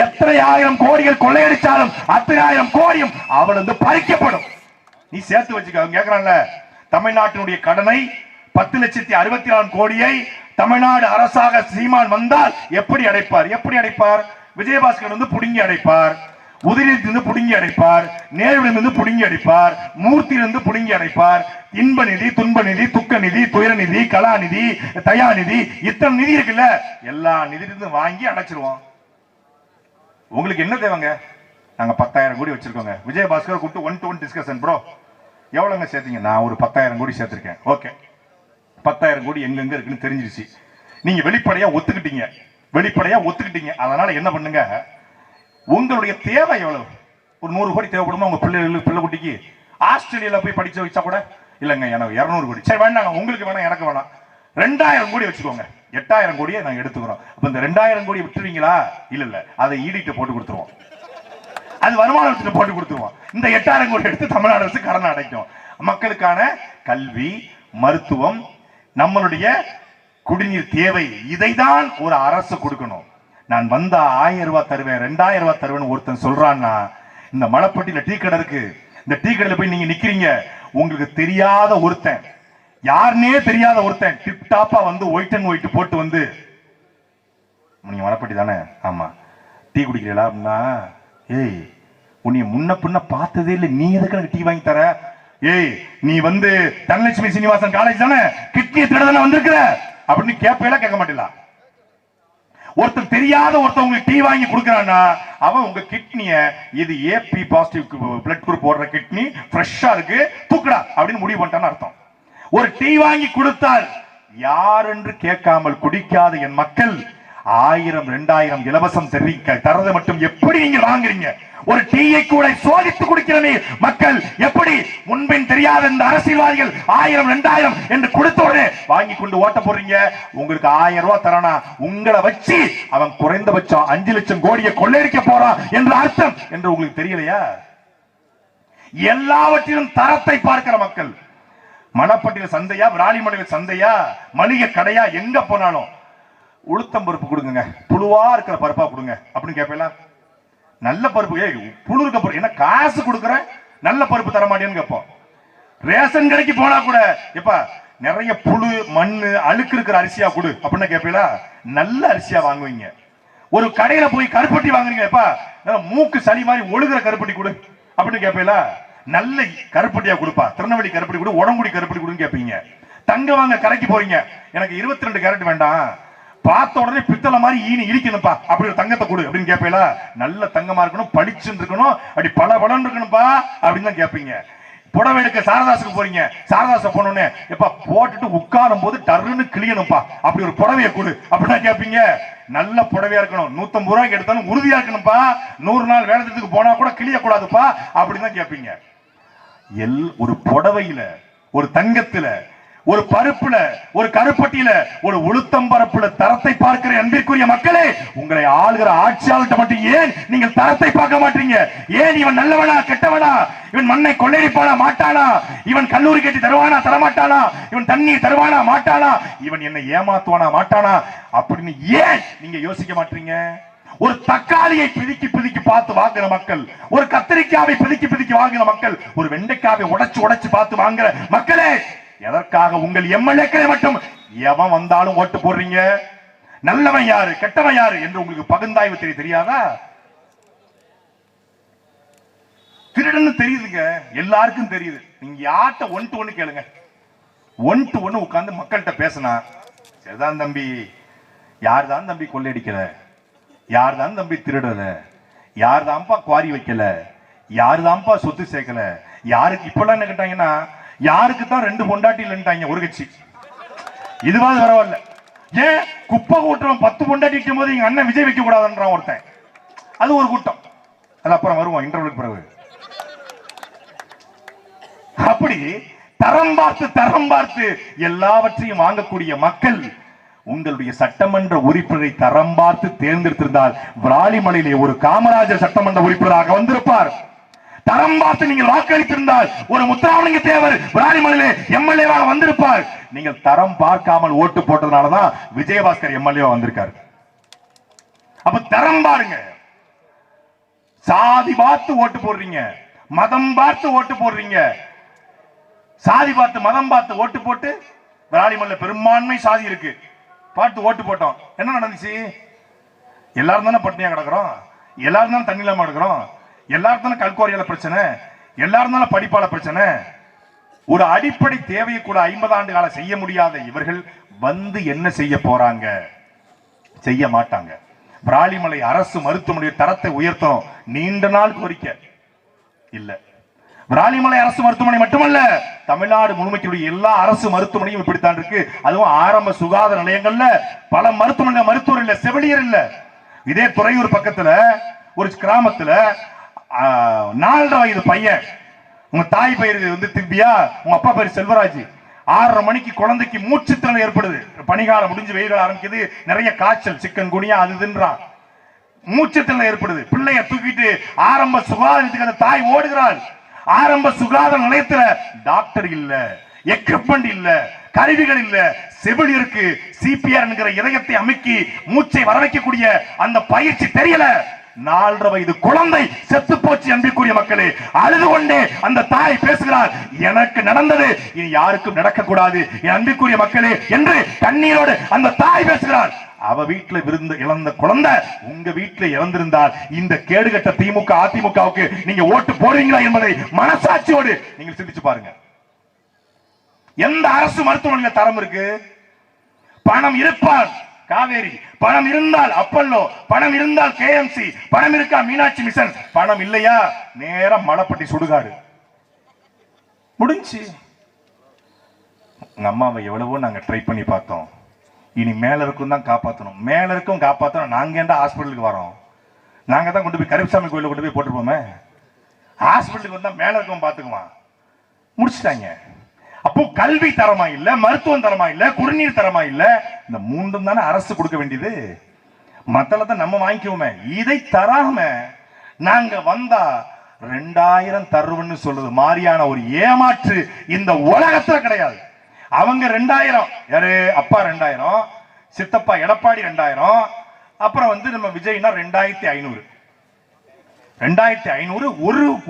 எத்தனை ஆயிரம் கோடிகள் கொள்ளையடிச்சாலும் அத்தனை ஆயிரம் கோடியும் அவள் பறிக்கப்படும். நீ சேர்த்து வச்சுக்க. கேட்கிறான்ல, தமிழ்நாட்டினுடைய கடனை 10,64,000 கோடியை தமிழ்நாடு அரசாக சீமான் வந்தால் எப்படி அடைப்பார்? எப்படி அடைப்பார்? விஜயபாஸ்கர் புடுங்கி அடைப்பார், உதயநிதி புடுங்கி அடைப்பார், நேருவிலிருந்து புடுங்கி அடைப்பார், மூர்த்தியிலிருந்து புடுங்கி அடைப்பார். இன்ப நிதி, துன்ப நிதி, துக்க நிதி, துயர நிதி, கலாநிதி, தயாநிதி, இத்தனை நிதி இருக்குல்ல, எல்லா நிதியிலிருந்து வாங்கி அடைச்சிருவோம். உங்களுக்கு என்ன தேவைங்க? நாங்க 10,000 கோடி வச்சிருக்கோங்க. விஜயபாஸ்கர் கூப்பிட்டு 1-to-1 டிஸ்கஷன். ப்ரோ எவ்வளவுங்க சேர்த்தீங்க? நான் ஒரு 10,000 கோடி சேர்த்திருக்கேன். ஓகே, 10,000 கோடி எங்க இருக்குன்னு தெரிஞ்சிருச்சு. நீங்க வெளிப்படையா ஒத்துக்கிட்டீங்க. அதனால என்ன பண்ணுங்க, உங்களுடைய தேவை எவ்வளவு? ஒரு 100 கோடி தேவைப்படுமா உங்க பிள்ளை குட்டிக்கு? ஆஸ்திரேலியால போய் படிச்ச வச்சா கூட இல்லங்க, எனக்கு 200 கோடி. சரி வேண்டாங்க, உங்களுக்கு வேணாம், எனக்கு வேணாம், 2,000 கோடி வச்சுக்கோங்க. 8,000 கோடியை நாங்க எடுத்துக்கிறோம். அப்ப இந்த 2,000 கோடி விட்டுருவீங்களா? இல்ல, அதை ஈடிட்டு போட்டு கொடுத்துருவோம். அது வருமானத்தை போட்டு கொடுத்துருவோம். இந்த 8,000 கோடி எடுத்து தமிழ்நாடு அரசு கடன் அடைக்கும். மக்களுக்கான கல்வி, மருத்துவம், நம்மளுடைய குடிநீர் தேவை, இதைதான் ஒரு அரசு கொடுக்கணும். நான் வந்தா 1000 ரூபாய் தருவேன், 2000 ரூபாய் தருவேன் ஒருத்தன் சொல்றான்னா, இந்த மலைப்பட்டியில டீ கடை இருக்கு, இந்த டீ கடையில போய் நீங்க நிக்கிறீங்க, உங்களுக்கு தெரியாத ஒருத்தன், யாருன்னே தெரியாத ஒருத்தன் டிப் டாப்பா ஒயிட் அண்ட் ஒயிட் போட்டு நீங்க மலைப்பட்டி தானே? ஆமா, டீ குடிக்கிறீங்களா அப்படின்னா, ஏய் உன்னைய முன்ன பின்ன பார்த்ததே இல்லை, நீ எதுக்கு டீ வாங்கி தர? ஏய் நீ தனலட்சுமி சீனிவாசன் காலேஜ் தானே, கிட்னியை திருட தானே வந்திருக்கிற அப்படின்னு கேட்பேல, கேட்க மாட்டீங்களா? ஒருத்தன் தெரியாத ஒருத்தவங்களுக்கு டீ வாங்கி கொடுக்கறான்னா, அவன் உங்க கிட்னிய, இது ஏபி பாசிட்டிவ் பிளட் குரூப் போடுற கிட்னி, ஃப்ரெஷ்ஷா இருக்கு, தூக்குடா அப்படின்னு முடிவு பண்ணிட்டான்னு அர்த்தம். ஒரு டீ வாங்கி கொடுத்தால் யார் என்று கேட்காமல் குடிக்காத என் மக்கள் 1000, 2000 இலவசம் தரதை மட்டும் எப்படி நீங்க வாங்குறீங்க? ஒரு டீயை கூட சோதித்து குடிக்கிற மக்கள் எப்படி முன்பின் தெரியாத இந்த அரசியல்வாதிகள் 1000, 2000 என்று கொடுத்தோடு வாங்கி கொண்டு ஓட்ட போறீங்க? உங்களுக்கு 1000 ரூபாய் தரானா, உங்களை வச்சு அவன் குறைந்தபட்சம் 5 லட்சம் கோடியை கொள்ளையடிக்க போறான் என்ற அர்த்தம் என்று உங்களுக்கு தெரியலையா? எல்லாவற்றிலும் தரத்தை பார்க்கிற மக்கள். மணப்பட்டியில் சந்தையா, விராலிமலையில் சந்தையா, மளிகை கடையா, எங்க போனாலும் உளுத்தம் பருப்பு கொடுங்க, புழுவா இருக்கிற பருப்பா கொடுங்க அப்படின்னு கேட்பீங்களா? நல்ல பருப்பு, புழு இருக்க பருப்பு என்ன காசு கொடுக்குற, நல்ல பருப்பு தர மாட்டேன்னு கேட்போம். ரேஷன் கடைக்கு போனா கூட எப்ப நிறைய புழு, மண்ணு, அழுக்கு இருக்கிற அரிசியா கொடு அப்படின்னு கேட்பீங்களா? நல்ல அரிசியா வாங்குவீங்க. ஒரு கடையில போய் கருப்பட்டி வாங்குறீங்க, எப்ப மூக்கு சளி மாதிரி ஒழுகுற கருப்பட்டி கொடு அப்படின்னு கேட்பீங்களா? நல்ல கருப்பட்டியா கொடுப்பா, திருநெல்வேலி கருப்பட்டி கொடு, உடங்குடி கருப்பட்டி கொடுன்னு கேட்பீங்க. தங்க வாங்க கடைக்கு போறீங்க, எனக்கு 22 கேரட் வேண்டாம், பார்த்த உடனே பித்தளை மாதிரி ஈனி இடிக்கணும்பா, அப்படி ஒரு தங்கத்தை கொடு அப்படின்னு கேட்பீங்களா? நல்ல தங்கமா இருக்கணும், பளிச்சுன்னு இருக்கணும், அப்படி பல பலன் இருக்கணும்பா அப்படின்னு தான் கேட்பீங்க. புடவை எடுக்க சாரதாசுக்கு போறீங்க, சாரதாச போனோடனே எப்ப போட்டுட்டு உட்காரும் போது டர்ன்னு கிளியணும்பா, அப்படி ஒரு புடவையை கொடு அப்படின்னா கேட்பீங்க. நல்ல புடவையா இருக்கணும், 150 ரூபாய்க்கு எடுத்தாலும் உறுதியா இருக்கணும்பா, 100 நாள் வேலைக்கு போனா கூட கிளிய கூடாதுப்பா அப்படின்னு தான் கேட்பீங்க. ஒரு புடவையில, ஒரு தங்கத்துல, ஒரு பருப்புல, ஒரு கருப்பட்டியில, ஒரு உளுத்தம் பரப்புல தரத்தை பார்க்கிற அன்பிற்குரிய மக்களே, உங்களை ஆளுகிற ஆட்சியாளர்கிட்ட மட்டும் ஏன் நீங்கள் தரத்தை பார்க்க மாட்டீங்க? ஏன் இவன் நல்லவனா கெட்டவனா, இவன் மண்ணை கொள்ளையடிப்பானா மாட்டானா, இவன் கல்லூரி கட்டி தருவானா தரமாட்டானா, இவன் தண்ணீர் தருவானா மாட்டானா, இவன் என்னை ஏமாத்துவானா மாட்டானா அப்படின்னு ஏன் நீங்க யோசிக்க மாட்டீங்க? ஒரு தக்காளியை பிதிக்கி பிதிக்கி பார்த்து வாங்குற மக்கள், ஒரு கத்திரிக்காவை பிதிக்கி பிதிக்கி வாங்குற மக்கள், ஒரு வெண்டைக்காவை உடைச்சு பார்த்து வாங்குற மக்களே, எதற்காக உங்கள் எம்எல்ஏக்களை மட்டும் எவன் வந்தாலும் ஓட்டு போடுறீங்க? நல்லவன் யாரு, கெட்டவன் யாரு என்று உங்களுக்கு பகுந்தாய்வு தெரியாதா? திருடன்னு தெரியுதுங்க, எல்லாருக்கும் தெரியுது. நீங்க யார்கிட்ட 1-to-1 கேளுங்க, 1-to-1 உட்கார்ந்து மக்கள்கிட்ட பேசினா, சரிதான் தம்பி, யார் தான் தம்பி கொள்ளையடிக்கல, யார் தான் தம்பி திருடல, யார் தான்ப்பா குவாரி வைக்கல, யார் தான்ப்பா சொத்து சேர்க்கல, யாருக்கு இப்பெல்லாம் என்ன கேட்டாங்கன்னா, யாருக்கு தான் 2 பொண்டாட்டி இல்லைன்ட்டாங்க ஒரு கட்சி. இதுவாது பரவாயில்ல, ஏன் குப்பை கூட்டுறோம் 10 பொண்டாட்டி வைக்கும் போது எங்க அண்ணன் விஜய் வைக்க கூடாதுன்றான் ஒருத்தன், அது ஒரு கூட்டம். அது அப்புறம் வருவோம் இன்டர்வியூக்கு பிறகு. அப்படி தரம் பார்த்து எல்லாவற்றையும் வாங்கக்கூடிய மக்கள் உங்களுடைய சட்டமன்ற உறுப்பினரை தரம் பார்த்து தேர்ந்தெடுத்திருந்தால் விராலிமலையிலே ஒரு காமராஜர் சட்டமன்ற உறுப்பினராக வந்திருப்பார். தரம் பார்த்து நீங்கள் வாக்களித்திருந்தால் ஒரு முத்துராமலிங்க தேவர் விராலிமலையிலே எம்எல்ஏவாக வந்திருப்பார். நீங்கள் தரம் பார்க்காமல் ஓட்டு போட்டதுனாலதான் விஜயபாஸ்கர் எம்எல்ஏ வந்திருக்காரு. அப்ப தரம் பாருங்க. சாதி பார்த்து ஓட்டு போடுறீங்க, மதம் பார்த்து ஓட்டு போடுறீங்க. சாதி பார்த்து மதம் பார்த்து ஓட்டு போட்டு விராலிமலையில பெரும்பான்மை சாதி இருக்கு பார்த்து ஓட்டு போட்டோம். என்ன நடந்துச்சு? எல்லாரும் தானே பட்டினியா கிடக்குறோம், எல்லாரும் தானே தண்ணி இல்லாம கிடக்குறோம், எல்லாரும் தானே கல்குவாரியால பிரச்சனை, எல்லாரும் தானே படிப்பால பிரச்சனை. ஒரு அடிப்படை தேவையை கூட 50 ஆண்டு காலம் செய்ய முடியாத இவர்கள் வந்து என்ன செய்ய போறாங்க? செய்ய மாட்டாங்க. விராலிமலை அரசு மருத்துவமனை தரத்தை உயர்த்தணும், நீண்ட நாள் கோரிக்கை இல்ல. விராலிமலை அரசு மருத்துவமனை மட்டுமல்ல, தமிழ்நாடு முழுமைக்குரிய எல்லா அரசு மருத்துவமனையும் இப்படித்தான் இருக்கு. அதுவும் ஆரம்ப சுகாதார நிலையங்கள்ல பல மருத்துவமனை மருத்துவர் இல்ல, செவிலியர் இல்ல. இதே துறையூர் பக்கத்துல ஒரு கிராமத்துல 4 வயது பையன், உங்க தாய் பெயர் வந்து திவ்யா, உங்க அப்பா பேர் செல்வராஜ். 6:30 மணிக்கு குழந்தைக்கு மூச்சு திணறல் ஏற்படுது. பனிகாலம் முடிஞ்சு வெயில் ஆரம்பிக்குது, நிறைய காய்ச்சல், சிக்கன் குனியா அதுன்றான், மூச்சு திணறல் ஏற்படுது. பிள்ளைய தூக்கிட்டு ஆரம்ப சுகாதாரத்துக்கு அந்த தாய் ஓடுகிறாள். ஆரம்ப சுகாதார நிலையத்துல டாக்டர் இல்ல, எக்யூப்மெண்ட் இல்ல, கருவிகள் இல்ல, செவிலியருக்கு சிபிஆர் என்கிற இதயத்தை அமைக்கி மூச்சை வர வைக்கக்கூடிய அந்த பயிற்சி தெரியல. 4:30 வயது குழந்தை செத்து போச்சு. அன்பிற்குரிய மக்களே, அழுது கொண்டே அந்த தாய் பேசுகிறார், எனக்கு நடந்தது இனி யாருக்கும் நடக்க கூடாது என் அன்பிற்குரிய மக்களே என்று கண்ணீரோடு அந்த தாய் பேசுகிறார். அவ வீட்டுல விருந்து இழந்த குழந்தை உங்க வீட்டுல இறந்திருந்தால் இந்த கேடுகட்ட திமுக அதிமுகவுக்கு நீங்க ஓட்டு போடுவீங்களா என்பதை மனசாட்சியோடு நீங்க சிந்திச்சு பாருங்க. எந்த அரசு மருத்துவமனையில் தரம் இருக்கு? பணம் இருப்பால் காவேரி, பணம் இருந்தால் அப்பல்லோ, பணம் இருந்தால் கேஎம்சி, பணம் இருக்கா மீனாட்சி மிஷன், பணம் இல்லையா நேரம் மலைப்பட்டி சுடுகாடு முடிஞ்சு. உங்க அம்மாவை எவ்வளவோ நாங்க ட்ரை பண்ணி பார்த்தோம், இனி மேல இருக்கும் தான் காப்பாற்றணும், மேல இருக்கும் காப்பாற்றணும். நாங்க ஏன்டா ஹாஸ்பிட்டலுக்கு வரோம்? நாங்க தான் கொண்டு போய் கருப்பசாமி கோயில கொண்டு போய் போட்டுருப்போமே. ஹாஸ்பிட்டலுக்கு வந்தா மேல இருக்கும் பாத்துக்குவான், முடிச்சுட்டாங்க. அப்போ கல்வி தரமா இல்ல, மருத்துவம் தரமா இல்ல, குடிநீர் தரமா இல்ல. இந்த 3 தானே அரசு கொடுக்க வேண்டியது. மத்தளத்தை நம்ம வாங்கிக்குவோமே, இதை தராம நாங்க வந்தா 2000 தருவன்னு சொல்றது மாதிரியான ஒரு ஏமாற்று இந்த உலகத்துல கிடையாது. அவங்க 2000, யாரு அப்பா 2000, சித்தப்பா எடப்பாடி 2000, அப்புறம் வந்து நம்ம விஜய்னா 2500. 2500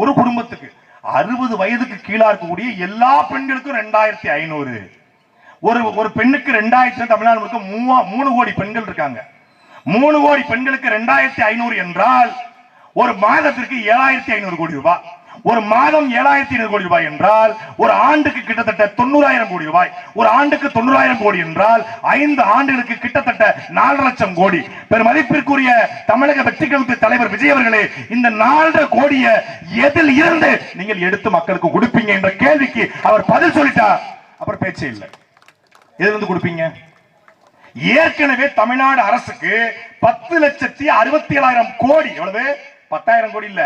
ஒரு குடும்பத்துக்கு 60 வயதுக்கு கீழா இருக்கக்கூடிய எல்லா பெண்களுக்கும் 2500. ஒரு பெண்ணுக்கு 2000. தமிழ்நாடு முழுக்க 3 கோடி பெண்கள் இருக்காங்க. 3 கோடி பெண்களுக்கு 2500 என்றால் ஒரு மாதத்திற்கு 7500 கோடி ரூபாய். ஒரு மாதம் 7500 கோடி ரூபாய் என்றால் ஒரு ஆண்டுக்கு கிட்டத்தட்ட 90000 கோடி ரூபாய். ஒரு ஆண்டுக்கு 90000 கோடி என்றால் 5 ஆண்டுகளுக்கு கிட்டத்தட்ட 4 லட்சம் கோடி. பெருமதிப்பிற்குரிய தமிழக வெற்றி கழக தலைவர் விஜய் அவர்களே, இந்த 4 கோடிய எதில் இருந்து நீங்கள் எடுத்து மக்களுக்கு கொடுப்பீங்க என்ற கேள்விக்கு அவர் பதில் சொல்லிட்டார். அப்புறம் பேச்சே இல்லை. எதுல இருந்து கொடுப்பீங்க? ஏற்கனவே தமிழ்நாடு அரசுக்கு 10,67,000 கோடி, எவ்வளவு? 10,000 கோடி இல்ல,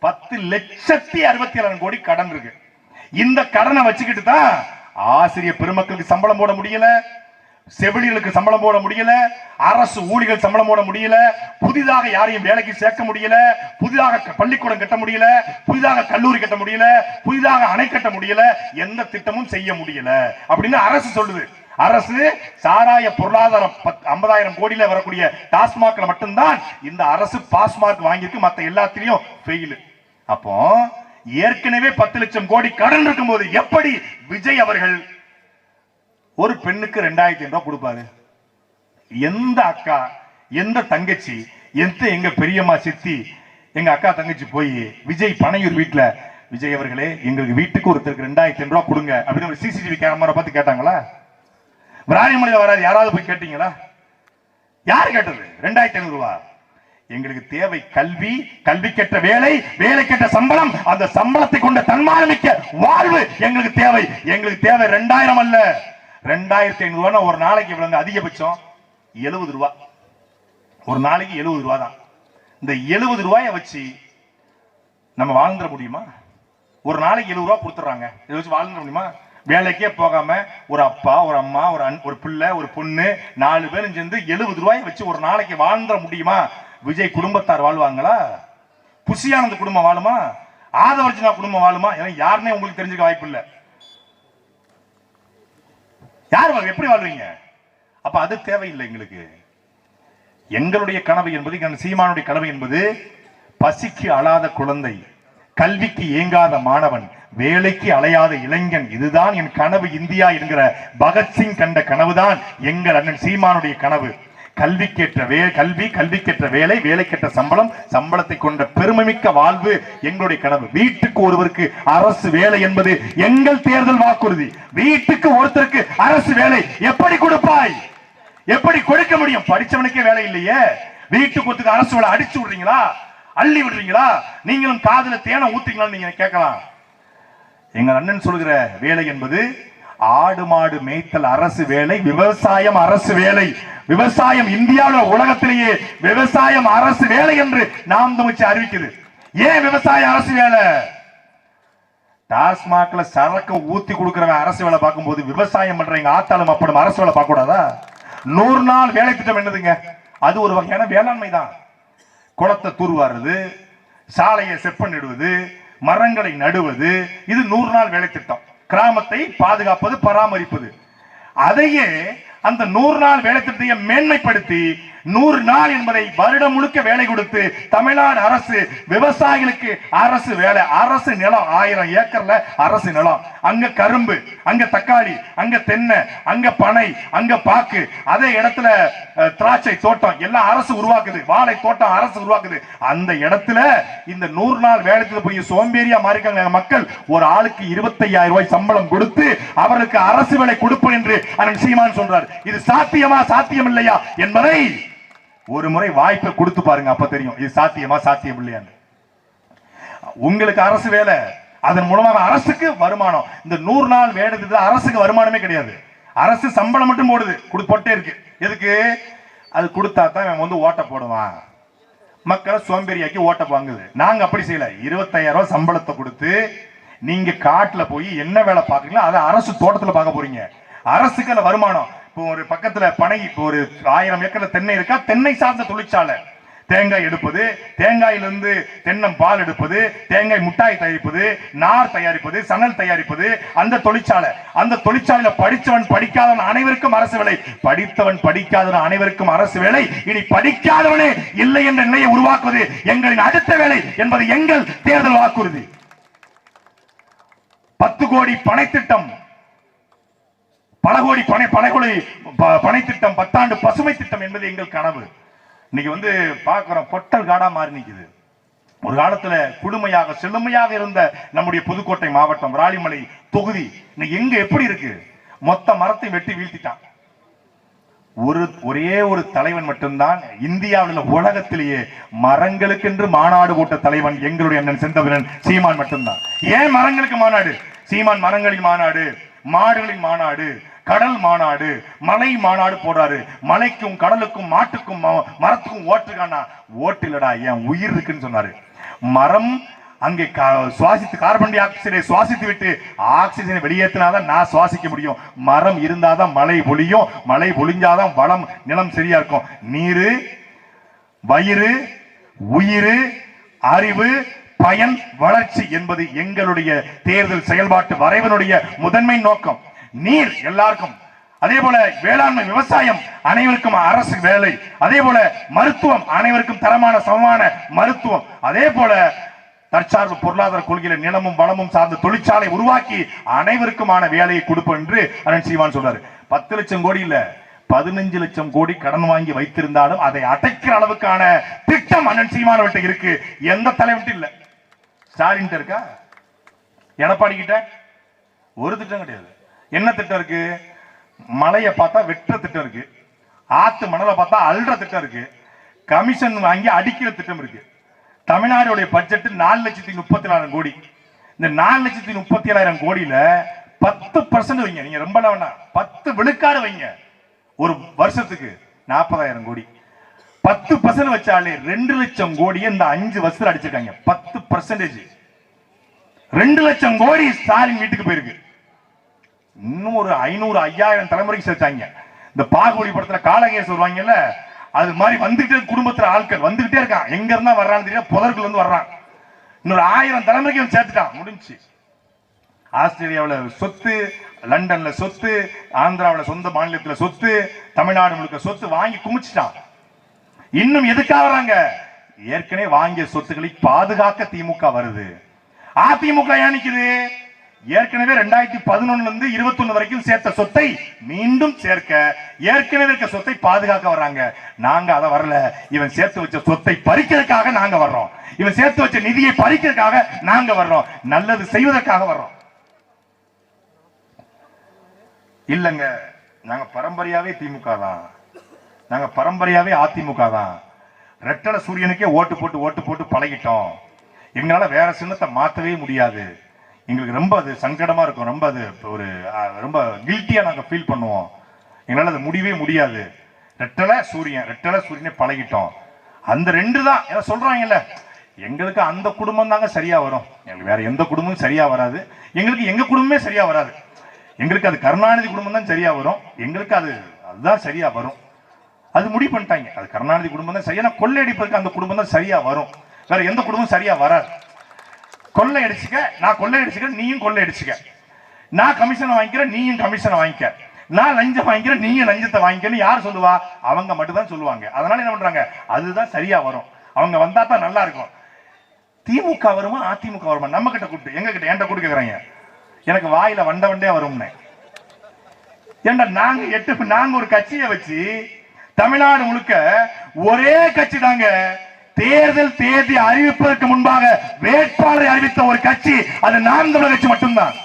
10,67,000 கோடி கடன் இருக்கு. இந்த கடனை வச்சுக்கிட்டு தான் ஆசிரியர் பெருமக்களுக்கு சம்பளம் போட முடியல, செவிலியர்களுக்கு சம்பளம் போட முடியல, அரசு ஊழியர்கள் சம்பளம் போட முடியல, புதிதாக யாரையும் வேலைக்கு சேர்க்க முடியல, புதிதாக பள்ளிக்கூடம் கட்ட முடியல, புதிதாக கல்லூரி கட்ட முடியல, புதிதாக அணை கட்ட முடியல, எந்த திட்டமும் செய்ய முடியல அப்படின்னு அரசு சொல்லுது. அரசு சாராய பொருளாதாரம் 50,000 கோடியில வரக்கூடிய டாஸ்மாக்ல மட்டும்தான் இந்த அரசு பாஸ் மார்க் வாங்கியிருக்கு, மத்த எல்லாத்திலையும் ஃபெயில். அப்போ ஏற்கனவே 10 லட்சம் கோடி கடன் இருக்கும் போது எப்படி விஜய் அவர்கள் ஒரு பெண்ணுக்கு 2500 ரூபாய் கொடுப்பாரு? எந்த அக்கா, எந்த தங்கச்சி, எங்க பெரியம்மா, சித்தி, எங்க அக்கா தங்கச்சி போய் விஜய் பனையூர் வீட்டுல, விஜய் அவர்களே எங்களுக்கு வீட்டுக்கு ஒருத்தருக்கு 2500 ரூபாய் கொடுங்க அப்படின்னு ஒரு சிசிடிவி கேமரா பார்த்து கேட்டாங்களா? விராலிமலையில வராது யாராவது போய் கேட்டீங்களா? யாரு கேட்டது 2500 ரூபாய்? எங்களுக்கு தேவை கல்வி, கல்விக்கேற்ற வேலை, வேலைக்கேற்ற சம்பளம், அந்த சம்பளத்தை கொண்ட தன்மானமிக்க வாழ்வு எங்களுக்கு தேவை. எங்களுக்கு தேவை 2000 அல்ல, 2500 ரூபாய். ஒரு நாளைக்கு இவ்வளவு அதிகபட்சம் 70 ரூபாய். ஒரு நாளைக்கு 70 ரூபாய் தான். இந்த 70 ரூபாயை வச்சு நம்ம வாழ்ந்துட முடியுமா? ஒரு நாளைக்கு 70 ரூபாய் கொடுத்துறாங்க, இதை வச்சு வாழ்ந்துட முடியுமா? வேலைக்கே போகாம ஒரு அப்பா, ஒரு அம்மா, ஒரு பிள்ளை, ஒரு பொண்ணு, 4 பேரும் சேர்ந்து 70 ரூபாய் வச்சு ஒரு நாளைக்கு வாழ்ந்துட முடியுமா? விஜய் குடும்பத்தார் வாழ்வாங்களா? புஷியானந்த குடும்பம் வாழுமா? ஆதவர்ஜனா குடும்பம் வாழுமா? யாருன்னே உங்களுக்கு தெரிஞ்சுக்க வாய்ப்பு இல்லை. யார் எப்படி வாழ்வீங்க? அப்ப அது தேவையில்லை எங்களுக்கு. எங்களுடைய கனவு என்பது, சீமானுடைய கனவு என்பது, பசிக்கு அழாத குழந்தை, கல்விக்கு ஏங்காத மாணவன், வேலைக்கு அலையாத இளைஞன், இதுதான் என் கனவு இந்தியா என்கிற பகத்சிங் கண்ட கனவுதான் எங்கள் அண்ணன் சீமானுடைய கனவு. கல்விக்கேற்ற வேலை, வேலைக்கேற்ற சம்பளம், சம்பளத்தை கொண்ட பெருமைமிக்க வாழ்வு எங்களுடைய கனவு. வீட்டுக்கு ஒருவருக்கு அரசு வேலை என்பது எங்கள் தேர்தல் வாக்குறுதி. வீட்டுக்கு ஒருத்தருக்கு அரசு வேலை எப்படி கொடுப்பாய்? எப்படி கொடுக்க முடியும்? படிச்சவனுக்கே வேலை இல்லையே. வீட்டுக்கு ஒருத்தருக்கு அரசு வேலை அடிச்சு விடுறீங்களா? அள்ளி விடுறீங்களா? நீங்களும் காதுல தேனை ஊத்தீங்களான்னு நீங்க கேட்கலாம். எங்கள் அண்ணன் சொல்கிற வேலை என்பது ஆடு மாடு மேய்த்தல் அரசு வேலை, விவசாயம் அரசு வேலை. விவசாயம் இந்தியாவில் உலகத்திலேயே விவசாயம் அரசு வேலை என்று நாம் தமிழ்ச்சி அறிவிக்குது. ஏன் விவசாய அரசு வேலை? டாஸ்மாக்ல சரக்கு ஊத்தி கொடுக்கிறவன் அரசு வேலை பார்க்கும் போது விவசாயம் பண்றவங்க ஆத்தாலும் அப்படும் அரசு வேலை பார்க்க கூடாதா? 100 நாள் வேலை திட்டம் என்னதுங்க? அது ஒரு வகையான வேளாண்மை தான். குளத்தை தூர்வாருது, சாலையை செப்பனிடுவது, மரங்களை நடுவது, இது 100 நாள் வேலை திட்டம். கிராமத்தை பாதுகாப்பது, பராமரிப்பது. அதையே அந்த 100 நாள் வேலை திட்டத்தை மேன்மைப்படுத்தி 100 நாள் என்பதை வருடம் முழுக்க வேலை கொடுத்து தமிழ்நாடு அரசு விவசாயிகளுக்கு அரசு வேலை, அரசு நிலம் 1000 ஏக்கர்ல அரசு நிலம், அங்க கரும்பு, அங்க தக்காளி, அங்க தென்னை, அங்க பனை, அங்க பாக்கு, அதே இடத்துல திராட்சை தோட்டம் எல்லாம் அரசு உருவாக்குது, வாழை தோட்டம் அரசு உருவாக்குது. அந்த இடத்துல இந்த 100 நாள் வேலைக்கு போய் சோம்பேறியா மாறிக்காங்க மக்கள். ஒரு ஆளுக்கு 25,000 ரூபாய் சம்பளம் கொடுத்து அவருக்கு அரசு வேலை கொடுப்பேன் என்று அண்ணன் சீமான் சொல்றார். இது சாத்தியமா சாத்தியம் இல்லையா என்பதை ஒரு முறை வாய்ப்பை கொடுத்து பாருங்க, அப்ப தெரியும் இது சாத்தியமா சாத்தியம் இல்லையான்னு. உங்களுக்கு அரசு வேலை, அதன் மூலமாக அரசுக்கு வருமானம். இந்த 100 நாள் வேலை அரசுக்கு வருமானமே கிடையாது. அரசு சம்பளம் மட்டும் போடுது, போட்டே இருக்கு. எதுக்கு? அது கொடுத்தா தான் வந்து ஓட்ட போடுவான், மக்களை சோம்பேறியாக்கி ஓட்ட வாங்குது. நாங்க அப்படி செய்யல. 25,000 ரூபாய் சம்பளத்தை கொடுத்து நீங்க காட்டுல போய் என்ன வேலை பாக்குறீங்களோ அதை அரசு தோட்டத்துல பார்க்க போறீங்க. அரசுக்கு அந்த வருமானம். இப்போ ஒரு பக்கத்துல பனை, இப்போ ஒரு 1000 ஏக்கர்ல தென்னை இருக்கா, தென்னை சார்ந்த தொழிற்சாலை, தேங்காய் எடுப்பது, தேங்காயிலிருந்து தென்னம் பால் எடுப்பது, தேங்காய் முட்டாய் தயாரிப்பது, நார் தயாரிப்பது, சணல் தயாரிப்பது, அந்த தொழிற்சாலை. அந்த தொழிற்சாலையில படித்தவன் படிக்காதவன் அனைவருக்கும் அரசு வேலை, படித்தவன் படிக்காதவன் அனைவருக்கும் அரசு வேலை. இனி படிக்காதவனே இல்லை என்ற நிலையை உருவாக்குவது எங்களின் அடுத்த வேலை என்பது எங்கள் தேர்தல் வாக்குறுதி. 10 கோடி பனை திட்டம், பல கோடி பனை திட்டம், 10 ஆண்டு பசுமை திட்டம் என்பது எங்கள் கனவு. இன்னைக்கு வந்து பார்க்கிறோம், பொட்டல் காடா மாறி நிக்குது. ஒரு காலத்துல குடுமையாக செழுமையாக இருந்த நம்முடைய புதுக்கோட்டை மாவட்டம் விராலிமலை தொகுதி இன்னைக்கு எங்க எப்படி இருக்கு? மொத்த மரத்தை வெட்டி வீழ்த்திட்டான். ஒரே ஒரு தலைவன் மட்டும்தான் இந்தியாவில் உலகத்திலேயே மரங்களுக்கென்று மாநாடு போட்ட தலைவன் எங்களுடைய அண்ணன் செந்தமிழன் சீமான் மட்டும்தான். ஏன் மரங்களுக்கு மாநாடு? சீமான் மரங்களின் மாநாடு, மாடுகளின் மாநாடு, கடல் மாநாடு, மலை மாநாடு போடுறாரு. மலைக்கும் கடலுக்கும் மாட்டுக்கும் மரத்துக்கும் ஓட்டுக்கானா? ஓட்டிலடா, என் உயிர் இருக்குன்னு சொன்னாரு. மரம் அங்கே சுவாசித்து கார்பன் டை ஆக்சைடை சுவாசித்து விட்டு ஆக்சிஜனை வெளியேற்றினாதான் நான் சுவாசிக்க முடியும். மரம் இருந்தாதான் மழை பொழியும், மழை பொழிஞ்சாதான் வளம் நிலம் சரியா இருக்கும். நீரு, வயிறு, உயிர், அறிவு, பயன், வளர்ச்சி என்பது எங்களுடைய தேர்தல் செயல்பாட்டு வரைவனுடைய முதன்மை நோக்கம். நீர் எல்லாருக்கும், அதே போல வேளாண்மை விவசாயம் அனைவருக்கும் அரசு வேலை, அதே போல மருத்துவம் அனைவருக்கும் தரமான சமமான மருத்துவம், அதே போல தற்சார்பு பொருளாதார கொள்கையில நிலமும் வளமும் சார்ந்த தொழிற்சாலை உருவாக்கி அனைவருக்குமான வேலையை கொடுப்போம் என்று அண்ணன் சீமான் சொல்றாரு. 10 லட்சம் கோடி இல்ல, 15 லட்சம் கோடி கடன் வாங்கி வைத்திருந்தாலும் அதை அடைக்கிற அளவுக்கான திட்டம் அண்ணன் சீமான் இருக்கு. எந்த தலைவர்கிட்ட இல்ல. ஸ்டாலின் இருக்கா? எடப்பாடி கிட்ட ஒரு திட்டம் கிடையாது. என்ன திட்டம் இருக்கு? மலையை பார்த்தா வெற்ற திட்டம் இருக்கு, ஆத்து மணலை பார்த்தா அல்ற திட்டம் இருக்கு, கமிஷன் வாங்கி அடிக்கிற திட்டம் இருக்கு. தமிழ்நாடுடைய பட்ஜெட் 4,34,000 கோடி. இந்த 4,37,000 கோடியில 10% வைங்க. நீங்க ரொம்ப வேணாம், 10 விழுக்காடு வைங்க. ஒரு வருஷத்துக்கு 40,000 கோடி. 10% வச்சாலே 2 லட்சம் கோடியை இந்த 5 வருஷத்துல அடிச்சிருக்காங்க. 10%. 2 லட்சம் கோடி ஸ்டாலின் வீட்டுக்கு போயிருக்கு. இன்னும் ஒரு 500 5000 தலைமுறைக்கு சேர்த்தாங்க. இந்த பாகுபலி படத்துல காலகேஸ் வருவாங்கல்ல, அது மாதிரி வந்துகிட்டே குடும்பத்துல ஆட்கள் வந்துகிட்டே இருக்கான். எங்க இருந்தா வர்றான்னு தெரியல, புதர்கள் வந்து வர்றான். இன்னொரு 1000 தலைமுறைக்கு சேர்த்துட்டான், முடிஞ்சு. ஆஸ்திரேலியாவில் சொத்து, லண்டன்ல சொத்து, ஆந்திராவில் சொந்த மாநிலத்தில் சொத்து, தமிழ்நாடு முழுக்க சொத்து வாங்கி குமிச்சிட்டான். இன்னும் எதுக்காக வராங்க? ஏற்கனவே வாங்கிய சொத்துக்களை பாதுகாக்க திமுக வருது. அதிமுக ஏன் நிக்குது? ஏற்கனவே 2011 இருந்து 21 வரைக்கும் சேர்த்த சொத்தை மீண்டும் சேர்க்க, ஏற்கனவே இருக்க சொத்தை பாதுகாக்க வர்றாங்க. நாங்க அத வரல. இவன் சேர்த்து வச்ச சொத்தை பறிக்கிறதுக்காக நாங்க வர்றோம். இவன் சேர்த்து வச்ச நிதியை பறிக்கிறதுக்காக நாங்க வர்றோம். நல்லது செய்வதற்காக வர்றோம். இல்லங்க, நாங்க பரம்பரையாவே திமுக தான். நாங்க பரம்பரையாவே அதிமுக தான். ரெட்டல சூரியனுக்கே ஓட்டு போட்டு பழகிட்டோம். எங்களால வேற சின்னத்தை மாத்தவே முடியாது. எங்களுக்கு ரொம்ப அது சங்கடமா இருக்கும். ரொம்ப அது ஒரு ரொம்ப கில்ட்டியா நாங்க ஃபீல் பண்ணுவோம். எங்களால அது முடியவே முடியாது. ரெட்டல சூரியனே பழகிட்டோம். அந்த ரெண்டு தான் ஏதோ சொல்றாங்கல்ல, எங்களுக்கு அந்த குடும்பம் தாங்க சரியா வரும். எங்களுக்கு வேற எந்த குடும்பமும் சரியா வராது. எங்களுக்கு எங்க குடும்பமே சரியா வராது. எங்களுக்கு அது கருணாநிதி குடும்பம் தான் சரியா வரும். எங்களுக்கு அதுதான் சரியா வரும். அது முடிவு பண்ணிட்டாங்க. அது கருணாநிதி குடும்பம் தான் சரியா, கொள்ளையடிப்பதற்கு அந்த குடும்பம் தான் சரியா வரும். வேற எந்த குடும்பம் சரியா வராது. கொள்ளை அடிச்சுக்க, நான் கொள்ளை அடிச்சுக்க, நீயும் கொள்ளை அடிச்சுக்க. நான் கமிஷனை வாங்கிக்கிறேன், நீயும் கமிஷனை வாங்கிக்க. நான் லஞ்சம் வாங்கிக்கிறேன், நீயும் லஞ்சத்தை வாங்கிக்கன்னு யார் சொல்லுவா? அவங்க மட்டும் தான் சொல்லுவாங்க. அதனால என்ன பண்றாங்க? அதுதான் சரியா வரும். அவங்க வந்தா தான் நல்லா இருக்கும். திமுக வருமா அதிமுக வருமா? நம்ம கிட்ட கூப்பிட்டு எங்க கிட்ட என்கிட்ட கூட்டு கேக்குறாங்க. எனக்கு வாயில வண்டே வரும்னு. ஏண்டா நாங்க ஒரு கட்சியை வச்சு தமிழ்நாடு முழுக்க ஒரே கட்சி தாங்க. தேர்தல் தேதி அறிவிப்பதற்கு முன்பாக வேட்பாளரை அறிவித்த ஒரு கட்சி அது நாம் தமிழர் கட்சி மட்டும்தான்.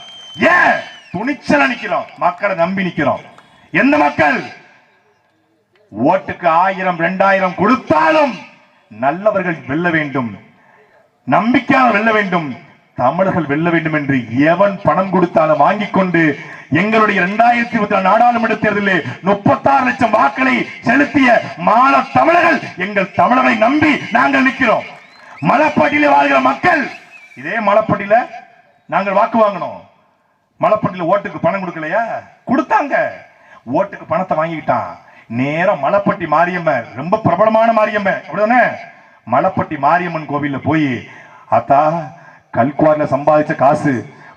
ஏன் துணிச்சல நிக்கிறோம்? மக்களை நம்பி நிக்கிறோம். எந்த மக்கள்? ஓட்டுக்கு 1000 2000 கொடுத்தாலும் நல்லவர்கள் வெல்ல வேண்டும், நம்பிக்கையாக வெல்ல வேண்டும், தமிழர்கள் வெல்ல வேண்டும் என்று எவன் பணம் கொடுத்தாலும் வாங்கிக் கொண்டு எங்களுடைய 2024 நாடாளுமன்ற தேர்தலில் 36 லட்சம் வாக்களை செலுத்திய மாநில தமிழர்கள் எங்கள் தமிழரை நம்பி நாங்கள் நிற்கிறோம். மலைப்பட்டியில வாழ்கிற மக்கள் இதே மலைப்பட்டியில நாங்கள் வாக்கு வாங்கணும். மலைப்பட்டியில ஓட்டுக்கு பணம் கொடுக்கலையா? கொடுத்தாங்க. ஓட்டுக்கு பணத்தை வாங்கிக்கிட்டான். நேரம் மலைப்பட்டி மாரியம்மன், ரொம்ப பிரபலமான மாரியம்மன் அப்படிதானே, மலைப்பட்டி மாரியம்மன் கோவில்ல போய், அத்தா கல்குவாரில சம்பாதிச்ச காசு,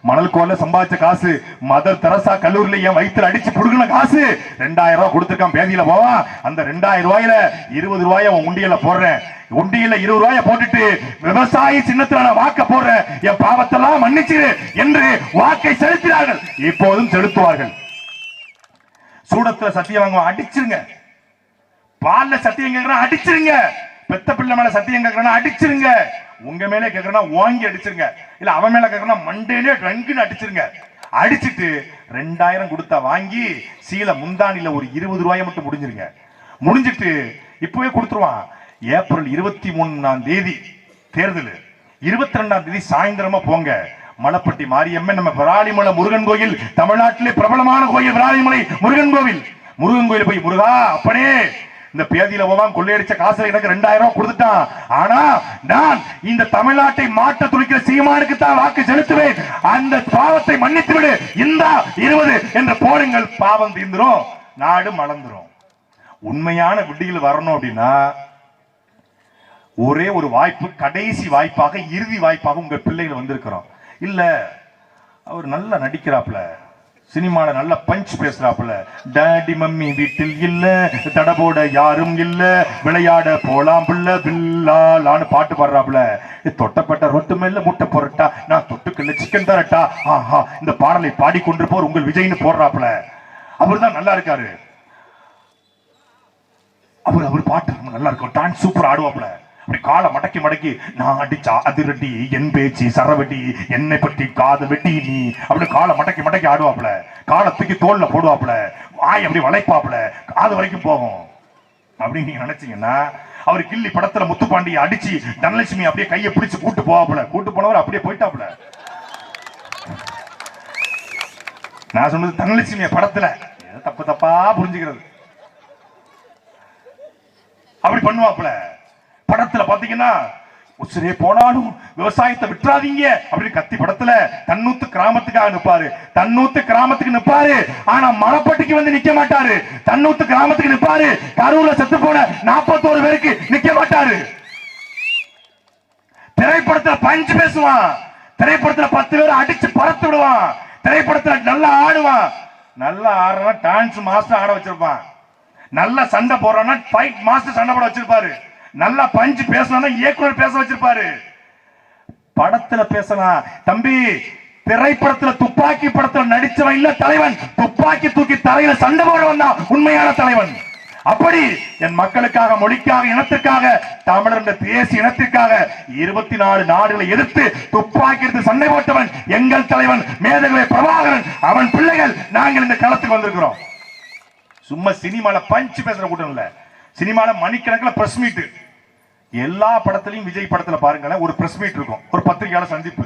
மணல் கோர்ல சம்பாதிச்ச காசு, மதர் தெரசா கல்லூரியில என் வயிற்றுல அடிச்சு புடுங்கின காசு 2000 ரூபாய் கொடுத்துருக்கான். பேதியில போவான். அந்த 2000 ரூபாயில 20 ரூபாய உண்டியல போடுறேன். உண்டியல 20 ரூபாய போட்டுட்டு விவசாயி சின்னத்துல நான் வாக்க போடுறேன், என் பாவத்தெல்லாம் மன்னிச்சிரு என்று வாக்கை செலுத்தினார்கள். இப்போதும் செலுத்துவார்கள். சூடத்துல சத்தியம் வாங்குவோம், அடிச்சிருங்க. பால்ல சத்தியம் கேட்கறா, அடிச்சிருங்க. பெத்த பிள்ளை மேல சத்தியம் கேட்கறா, அடிச்சிருங்க. உங்க மேல கேட்கறா வாங்கி அடிச்சிருங்க. இல்ல அவன் மேல கேட்கறா மண்டையிலே ரங்குன்னு அடிச்சிருங்க. அடிச்சிட்டு 2000 கொடுத்தா வாங்கி சீல முந்தானில ஒரு 20 ரூபாயை மட்டும் முடிஞ்சிருங்க. முடிஞ்சிட்டு இப்பவே கொடுத்துருவான். ஏப்ரல் 23ஆம் தேதி தேர்தல், 22ஆம் தேதி சாயந்தரமா போங்க. மலைப்பட்டி மாரியம்மன், நம்ம விராலிமலை முருகன் கோயில், தமிழ்நாட்டிலே பிரபலமான கோயில் விராலிமலை முருகன் கோவில். முருகன் கோயில் போய், முருகா அப்பனே, இந்த பேதியில போவான் கொள்ளையடிச்ச காசுல எனக்கு 2000 ரூபாய் கொடுத்துட்டான். ஆனா நான் இந்த தமிழ்நாட்டை மாற்ற துடிக்கிற சீமானுக்கு தான் வாக்கு செலுத்துவேன். அந்த பாவத்தை மன்னித்து விடு, இந்த 20 என்று போடுங்கள். பாவம் தீர்ந்துரும், நாடு மலர்ந்துரும். உண்மையான விடியில் வரணும் அப்படின்னா ஒரே ஒரு வாய்ப்பு, கடைசி வாய்ப்பாக, இறுதி வாய்ப்பாக உங்க பிள்ளைகள் வந்திருக்கிறோம். இல்ல அவர் நல்லா நடிக்கிறாப்ல, சினிமால நல்ல பஞ்ச் பேசுறாப்புல, டாடி மம்மி வீட்டில் இல்ல, தடபோட யாரும் இல்ல, விளையாட போலாம் புள்ள பில்லாலான்னு பாட்டு பாடுறாப்புல, தொட்டப்பட்ட ரொட்டு மேல முட்டை பொருட்டா, நான் தொட்டுக்கல்ல சிக்கன் தரட்டா, ஆஹா இந்த பாடலை பாடிக்கொண்டு போர் உங்கள் விஜய்னு போடுறாப்புல. அவர்தான் நல்லா இருக்காரு. அவர் பாட்டு நல்லா இருக்கும். டான்ஸ் சூப்பர் ஆடுவாப்புல. அப்படி காலை மடக்கி மடக்கி, நான் அடிச்சா அதிரடி என் பேச்சு சரவெட்டி, என்னை பற்றி காத வெட்டி நீ, அப்படி காலை மடக்கி மடக்கி ஆடுவாப்புல. காலை தூக்கி தோல்ல போடுவாப்புல, வாய் அப்படி வளைப்பாப்புல, காது வரைக்கும் போகும். அப்படின்னு நீங்க நினைச்சீங்கன்னா, அவர் கில்லி படத்துல முத்துப்பாண்டியை அடிச்சு தனலட்சுமி அப்படியே கையை பிடிச்சு கூட்டு போவாப்புல. கூட்டு போனவர் அப்படியே போயிட்டாப்புல. நான் சொன்னது தனலட்சுமிய படத்துல, தப்பு தப்பா புரிஞ்சுக்கிறது. அப்படி பண்ணுவாப்புல. படத்துல பாத்தீங்கன்னா, உசிரே போனாலும் விவசாயத்தை விட்டுறாதீங்க அப்படின்னு கத்தி படத்துல தன்னூத்து கிராமத்துக்காக நிற்பாரு. தன்னூத்து கிராமத்துக்கு நிற்பாரு. ஆனா மலைப்பட்டிக்கு வந்து நிக்க மாட்டாரு. தன்னூத்து கிராமத்துக்கு நிற்பாரு. கரூர்ல செத்து போன 41 பேருக்கு நிக்க மாட்டாரு. திரைப்படத்துல பஞ்சு பேசுவான். திரைப்படத்துல 10 பேர் அடிச்சு பறத்து விடுவான். திரைப்படத்துல நல்லா ஆடுவான். நல்லா ஆடுறவன் டான்ஸ் மாஸ்டர் ஆட வச்சிருப்பான். நல்ல சண்டை போறான்னா ஃபைட் மாஸ்டர் சண்டை போட வச்சிருப்பாரு. நல்லா பஞ்சு பேசணும்னா இயக்குனர் பேச வச்சிருப்பாரு. படத்துல பேசலாம் தம்பி, திரைப்படத்துல துப்பாக்கி படத்துல நடிச்சவன் இல்ல தலைவன், துப்பாக்கி தூக்கி தரையில சண்டை போடுறவன் தான் உண்மையான தலைவன். அப்படி என் மக்களுக்காக, மொழிக்காக, இனத்திற்காக, தமிழர் என்ற தேசிய இனத்திற்காக 24 நாடுகளை எதிர்த்து துப்பாக்கி எடுத்து சண்டை போட்டவன் எங்கள் தலைவன் மேதகவே பிரபாகரன். அவன் பிள்ளைகள் நாங்கள் இந்த களத்துக்கு வந்திருக்கிறோம். சும்மா சினிமால பஞ்சு பேசுற கூட்டம் இல்ல, சினிமால மணிக்கணக்கில் பிரஸ் மீட். எல்லா படத்திலையும் விஜய் படத்துல பாருங்களேன், ஒரு பிரஸ் மீட் இருக்கும், ஒரு பத்திரிகையாளர் சந்திப்பு.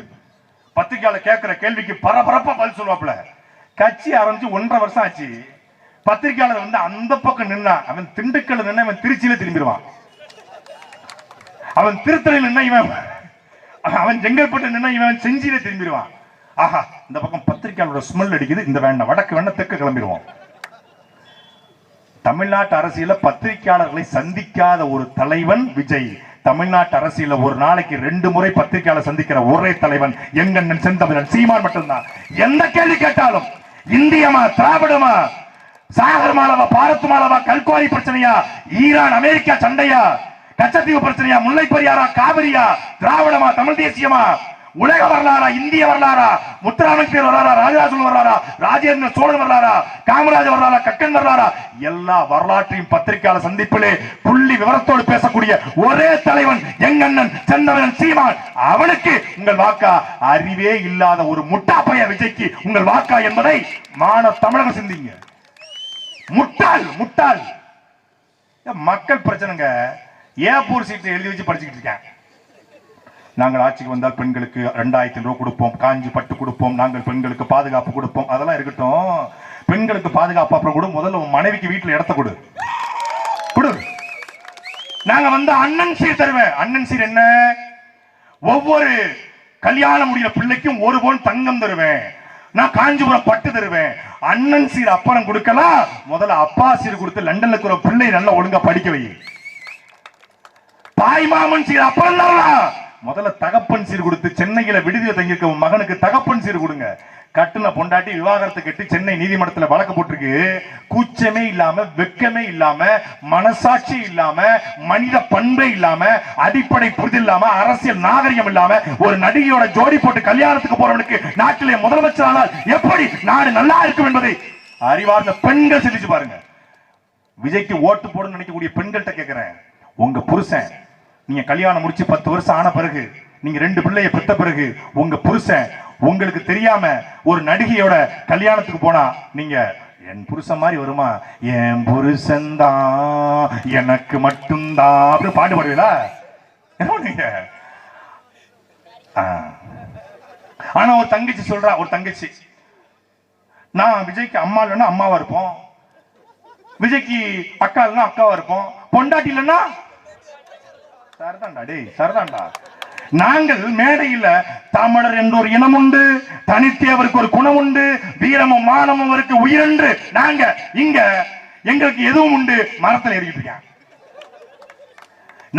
பத்திரிகையாளர் கேட்கிற கேள்விக்கு பரபரப்பா பதில் சொல்லுவாப்ல. கட்சி ஆரம்பிச்சு 1.5 வருஷம் ஆச்சு. பத்திரிகையாளர் வந்து அந்த பக்கம் நின்னா அவன் திண்டுக்கல் நின்னா அவன் திருச்சியில திரும்பிடுவான். அவன் திருத்தலையில் நின்னா இவன், அவன் செங்கல்பட்டு நின்னா இவன் செஞ்சியில திரும்பிடுவான். ஆஹா, இந்த பக்கம் பத்திரிகையாளரோட ஸ்மெல் அடிக்குது, இந்த வேண்டாம் வடக்கு வேண்டாம் தெற்கு கிளம்பிடுவோம். தமிழ்நாட்டு அரசியல பத்திரிகையாளர்களை சந்திக்காத ஒரு தலைவன் விஜய். தமிழ்நாட்டு அரசியல ஒரு நாளைக்கு 2 முறை பத்திரிகையாளர் சந்திக்கிற ஒரே தலைவன் எங்கண்ணன் செந்தமிழன் சீமான் மட்டும்தான். எந்த கேள்வி கேட்டாலும் இந்தியமா, திராவிடமா, சாகர் மாலவா, பாரத் மாலவா, கல்குவாரி பிரச்சனையா, ஈரான் அமெரிக்கா சண்டையா, கச்சத்தீவு பிரச்சனையா, முல்லை பெரியாரா, காவிரியா, திராவிடமா, தமிழ் தேசியமா, உலக வரலாறா, இந்திய வரலாறா, முத்துராமலிங்க வரலாறா, ராஜராஜன் வரலாறா, ராஜேந்திர சோழன் வரலாறா, காமராஜ வரலாறா, கக்கன் வரலாறா, எல்லா வரலாற்றையும் பத்திரிகையாளர் சந்திப்பிலே புள்ளி விவரத்தோடு பேசக்கூடிய ஒரே தலைவன் எங்கண்ணன் செந்தமிழன் சீமான். அவனுக்கு உங்கள் வாக்கா? அறிவே இல்லாத ஒரு முட்டாப்பைய விஜய்க்கு உங்கள் வாக்கா என்பதை மான தமிழகம் சிந்திங்க. முட்டாள் முட்டாள். மக்கள் பிரச்சனைங்க. ஏப்பூர் சீட்டு எழுதி வச்சு படிச்சுக்கிட்டு இருக்கேன். நாங்கள் ஆட்சிக்கு வந்தால் பெண்களுக்கு 2000 ரூபாய் கொடுப்போம், காஞ்சி பட்டு கொடுப்போம், நாங்கள் பெண்களுக்கு பாதுகாப்பு கொடுப்போம். அதெல்லாம் இருக்கட்டும், பெண்களுக்கு பாதுகாப்பு அப்புறம் கூட முதல்ல உன் மனைவிக்கு வீட்டுல இடத்த கொடு. நாங்க வந்து அண்ணன் சீர் தருவேன். அண்ணன் சீர் என்ன? ஒவ்வொரு கல்யாணம் முடிகிற பிள்ளைக்கும் 1 பவுன் தங்கம் தருவேன். நான் காஞ்சிபுரம் பட்டு தருவேன். அண்ணன் சீர் அப்புறம் கொடுக்கலாம், முதல்ல அப்பா சீர் கொடுத்து லண்டன்ல இருக்கிற பிள்ளை நல்லா ஒழுங்கா படிக்க வை. தாய் மாமன் சீர் அப்புறம் தரலாம், முதல்ல தகப்பன் சீர் கொடுத்து சென்னையில விடுதியில் தங்கியிருக்க மகனுக்கு தகப்பன் சீர் கொடுங்க. கட்டுன பொண்டாட்டி விவாகரத்து கட்டி சென்னை நீதிமன்றத்தில் வழக்கு போட்டிருக்கு. கூச்சமே இல்லாம, வெக்கமே இல்லாம, மனசாட்சி இல்லாம, மனித பண்பே இல்லாம, அடிப்படை புரிதல் இல்லாம, அரசியல் நாகரிகம் இல்லாம ஒரு நடிகையோட ஜோடி போட்டு கல்யாணத்துக்கு போறவனுக்கு நாட்டிலே முதலமைச்சர் ஆனால் எப்படி நாடு நல்லா இருக்கும் என்பதை அறிவார்ந்த பெண்கள் சிந்திச்சு பாருங்க. விஜய்க்கு ஓட்டு போடணும்னு நினைக்கக்கூடிய பெண்கள்கிட்ட கேட்கிறேன், உங்க புருஷன் நீங்க கல்யாணம் முடிச்சு 10 வருஷம் ஆன பிறகு, நீங்க 2 பிள்ளைய பெத்த பிறகு, உங்க புருஷன் உங்களுக்கு தெரியாம ஒரு நடிகையோட கல்யாணத்துக்கு போனா நீங்க என் புருஷன் மாதிரி வருமா? என் புருஷன் தான் எனக்கு மட்டும்தான் அப்படி பாட்டு பாடுவீங்களா? நீங்க ஆனா ஒரு தங்கச்சி சொல்றா, ஒரு தங்கச்சி, நான் விஜய்க்கு அம்மா இல்லைன்னா அம்மாவா இருப்போம், விஜய்க்கு அக்கா இல்லைன்னா அக்காவா இருப்போம், பொண்டாட்டி இல்லைன்னா சரதாண்டா. டேய் சரதாண்டா, நாங்கள் மேடையில் தமிழர் என்ற ஒரு இனம் உண்டு, தனித்தேவருக்கு ஒரு குணம் உண்டு, வீரமும் மானமும் அவருக்கு உயிரென்று நாங்க இங்க எங்களுக்கு எதுவும் உண்டு. மரத்தில் ஏறிக்கிட்டு இருக்கேன்.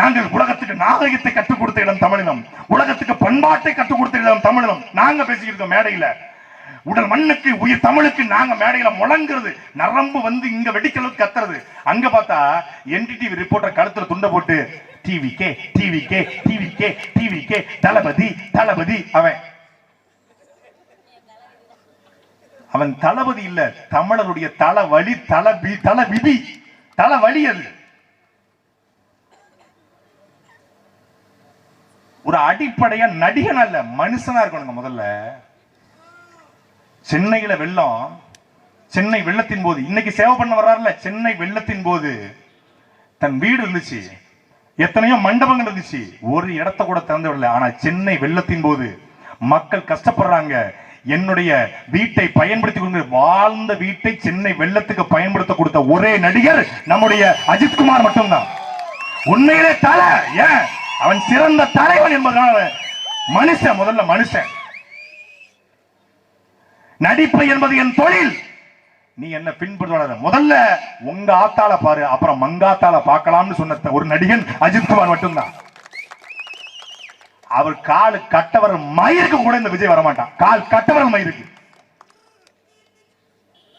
நாங்கள் உலகத்துக்கு நாகரிகத்தை கற்றுக் கொடுத்த இடம் தமிழினம், உலகத்துக்கு பண்பாட்டை கற்றுக் கொடுத்த இடம் தமிழினம். நாங்க பேசிக்கிட்டு இருக்கோம் மேடையில. உடல் மண்ணுக்கு உயிர் தமிழுக்கு நாங்க மேடையில முழங்குறது, நரம்பு வந்து இங்க வெடிக்கிறது கத்துறது. அங்க பார்த்தா என்டிடிவி ரிப்போர்ட்டர் கழுத்துல துண்டை போட்டு டிவிகே டிவிகே டிவிகே டிவிகே தளபதி தளபதி. அவன் தளபதி இல்ல, தமிழருடைய தலைவலி, தலைவிதி, தலைவலி. அது ஒரு அடிப்படையா நடிகன் அல்ல, மனுஷனா இருக்கணுங்க. முதல்ல சென்னையில வெள்ளம், சென்னை வெள்ளத்தின் போது, இன்னைக்கு சேவை பண்ண வர்றாருல, சென்னை வெள்ளத்தின் போது தன் வீடு இருந்துச்சு, எத்தனையோ மண்டபங்கள் இருந்துச்சு, ஒரு இடத்த கூட திறந்து விடல. ஆனா சென்னை வெள்ளத்தின் போது மக்கள் கஷ்டப்படுறாங்க, என்னுடைய வீட்டை பயன்படுத்தி கொண்டு வாழ்ந்த வீட்டை சென்னை வெள்ளத்துக்கு பயன்படுத்த கொடுத்த ஒரே நடிகர் நம்முடைய அஜித்குமார் மட்டும்தான். உண்மையிலே தலை, ஏன் அவன் சிறந்த தலைவன் என்பதனால மனுஷன், முதல்ல மனுஷன். நடிப்பு என்பது என் தொழில், நீ என்ன பின்பற்ற, முதல்ல உங்க ஆத்தால பாரு, அப்புறம் மங்காத்தால பார்க்கலாம்னு சொன்ன ஒரு நடிகன் அஜித்குமார் மட்டும்தான். அவர் கால் கட்டவர் மயிருக்கு கூட இந்த விஜய் வரமாட்டான். கால் கட்டவர் மயிருக்கு.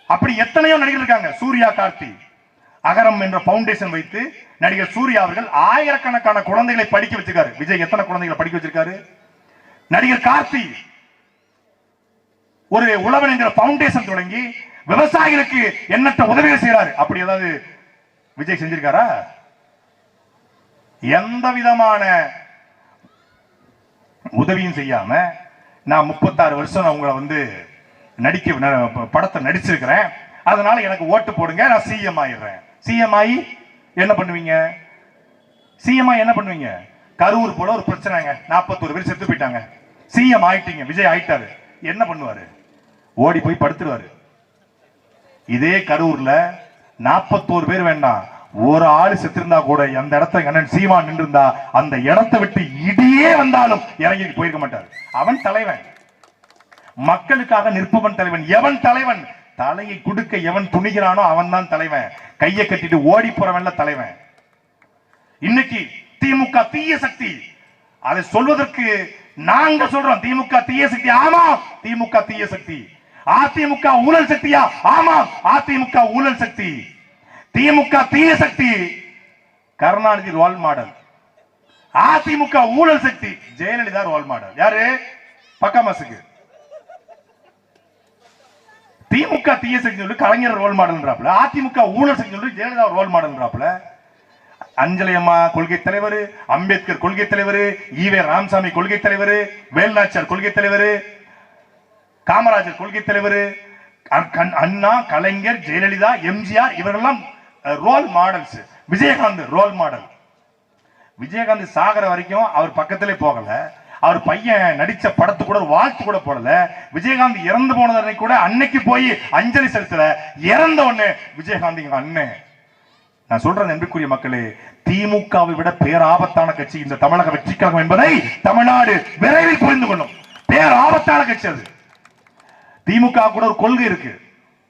அப்படி எத்தனையோ நடிகர் இருக்காங்க, சூர்யா, கார்த்தி. அகரம் என்ற பவுண்டேஷன் வைத்து நடிகர் சூர்யா அவர்கள் ஆயிரக்கணக்கான குழந்தைகளை படிக்க வச்சிருக்காரு. விஜய் எத்தனை குழந்தைகளை படிக்க வச்சிருக்காரு? நடிகர் கார்த்தி ஒரு உழவன் என்கிற பவுண்டேஷன் தொடங்கி விவசாயிகளுக்கு எண்ணற்ற உதவிகள் செய்யறாரு. அப்படி ஏதாவது விஜய் செஞ்சிருக்காரா? எந்த விதமான உதவியும் செய்யாம நான் 36 வருஷம் உங்களை வந்து படத்தை நடிச்சிருக்கிறேன், அதனால எனக்கு ஓட்டு போடுங்க, நான் சிஎம் ஆயிடுறேன். சிஎம் ஆகி என்ன பண்ணுவீங்க? சிஎம் ஆகி என்ன பண்ணுவீங்க? கரூர் போல ஒரு பிரச்சனைங்க, 41 பேர் செத்து போயிட்டாங்க. சிஎம் ஆயிட்டீங்க, விஜய் ஆயிட்டாரு, என்ன பண்ணுவாரு? ஓடி போய் படுத்துருவாரு. இதே கரூர்ல 41 பேர் வேண்டாம், ஒரு ஆளு செத்திருந்தா கூட அந்த இடத்துல அண்ணன் சீமான் நின்று இருந்தா அந்த இடத்தை விட்டு இடியே வந்தாலும் இறங்கி போயிருக்க மாட்டார். அவன் தலைவன், மக்களுக்காக நிற்பவன் தலைவன். எவன் தலைவன்? தலையை கொடுக்க எவன் துணிகிறானோ அவன் தான் தலைவன். கையை கட்டிட்டு ஓடி போறவன்ல தலைவன். இன்னைக்கு திமுக தீய சக்தி, அதை சொல்வதற்கு நாங்க சொல்றோம் திமுக தீய சக்தி. ஆமா, திமுக தீய சக்தி. அதிமுக ஊழல் சக்தியா? ஆமா, அதிமுக ஊழல் சக்தி. திமுக தீய சக்தி, கருணாநிதி ரோல் மாடல். அதிமுக ஊழல் சக்தி, ஜெயலலிதா ரோல் மாடல். யாரு? பக்கமாசுக்கு. திமுக தீய சக்தி சொல்லி கலைஞர் ரோல் மாடல், அதிமுக ஊழல் சக்தி சொல்லி ஜெயலலிதா ரோல் மாடல். அஞ்சலி அம்மா கொள்கை தலைவர், அம்பேத்கர் கொள்கை தலைவர், ஈவே ராமசாமி கொள்கை தலைவர், வேல்நாச்சியார் கொள்கை தலைவர், காமராஜர் கொள்கை தலைவர், அண்ணா, கலைஞர், ஜெயலலிதா, எம்ஜிஆர் இவரெல்லாம் role models. Vijayakanth role model. Vijayakanth சாகர வரைக்கும் அவர் பக்கத்திலே போகல. அவர் பையன் நடிச்ச படத்து கூட ஒரு வாழ்த்து கூட போடல. விஜயகாந்த் இறந்து போனதை கூட அன்னைக்கு போய் அஞ்சலி செலுத்தல. இறந்த உடனே விஜயகாந்த் எங்க அண்ணன். நான் சொல்றேன் அன்புக்குரிய மக்களே, திமுகவை விட பேராபத்தான கட்சி இந்த தமிழக வெற்றி கழகம் என்பதை தமிழ்நாடு விரைவில் புரிந்து கொள்ளும். பேராபத்தான கட்சி அது. திமுக கூட ஒரு கொள்கை இருக்கு,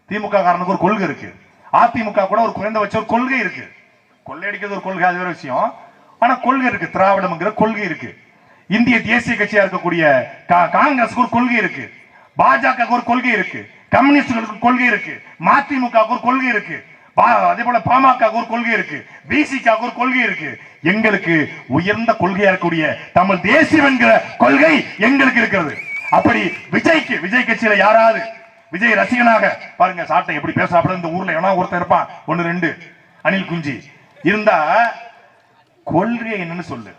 திமுக காரனுக்கு ஒரு கொள்கை இருக்கு. அதிமுக கூட ஒரு குறைந்தபட்ச ஒரு கொள்கை இருக்கு. கொள்ளையடிக்கிறது ஒரு கொள்கை, அது வேற விஷயம். ஆனா கொள்கை இருக்கு, திராவிடம்ங்கிற கொள்கை இருக்கு. இந்திய தேசிய கட்சியா இருக்கக்கூடிய காங்கிரஸ் ஒரு கொள்கை இருக்கு, பாஜக ஒரு கொள்கை இருக்கு, கம்யூனிஸ்டுகளுக்கு கொள்கை இருக்கு, மதிமுக ஒரு கொள்கை இருக்கு, அதே போல பாமக ஒரு கொள்கை இருக்கு, பிசிக ஒரு கொள்கை இருக்கு. எங்களுக்கு உயர்ந்த கொள்கையா இருக்கக்கூடிய தமிழ் தேசியம் என்கிற கொள்கை எங்களுக்கு இருக்கிறது. அப்படி விஜய் கட்சியில யாராவது விஜய் ரசிகனாக பாருங்க, சாட்டை எப்படி பேசுறாப்புல இந்த ஊர்ல எவனா ஒருத்தர் இருப்பான், 1 2 அனில் குஞ்சி இருந்தா கொள்கை என்னன்னு சொல்லு.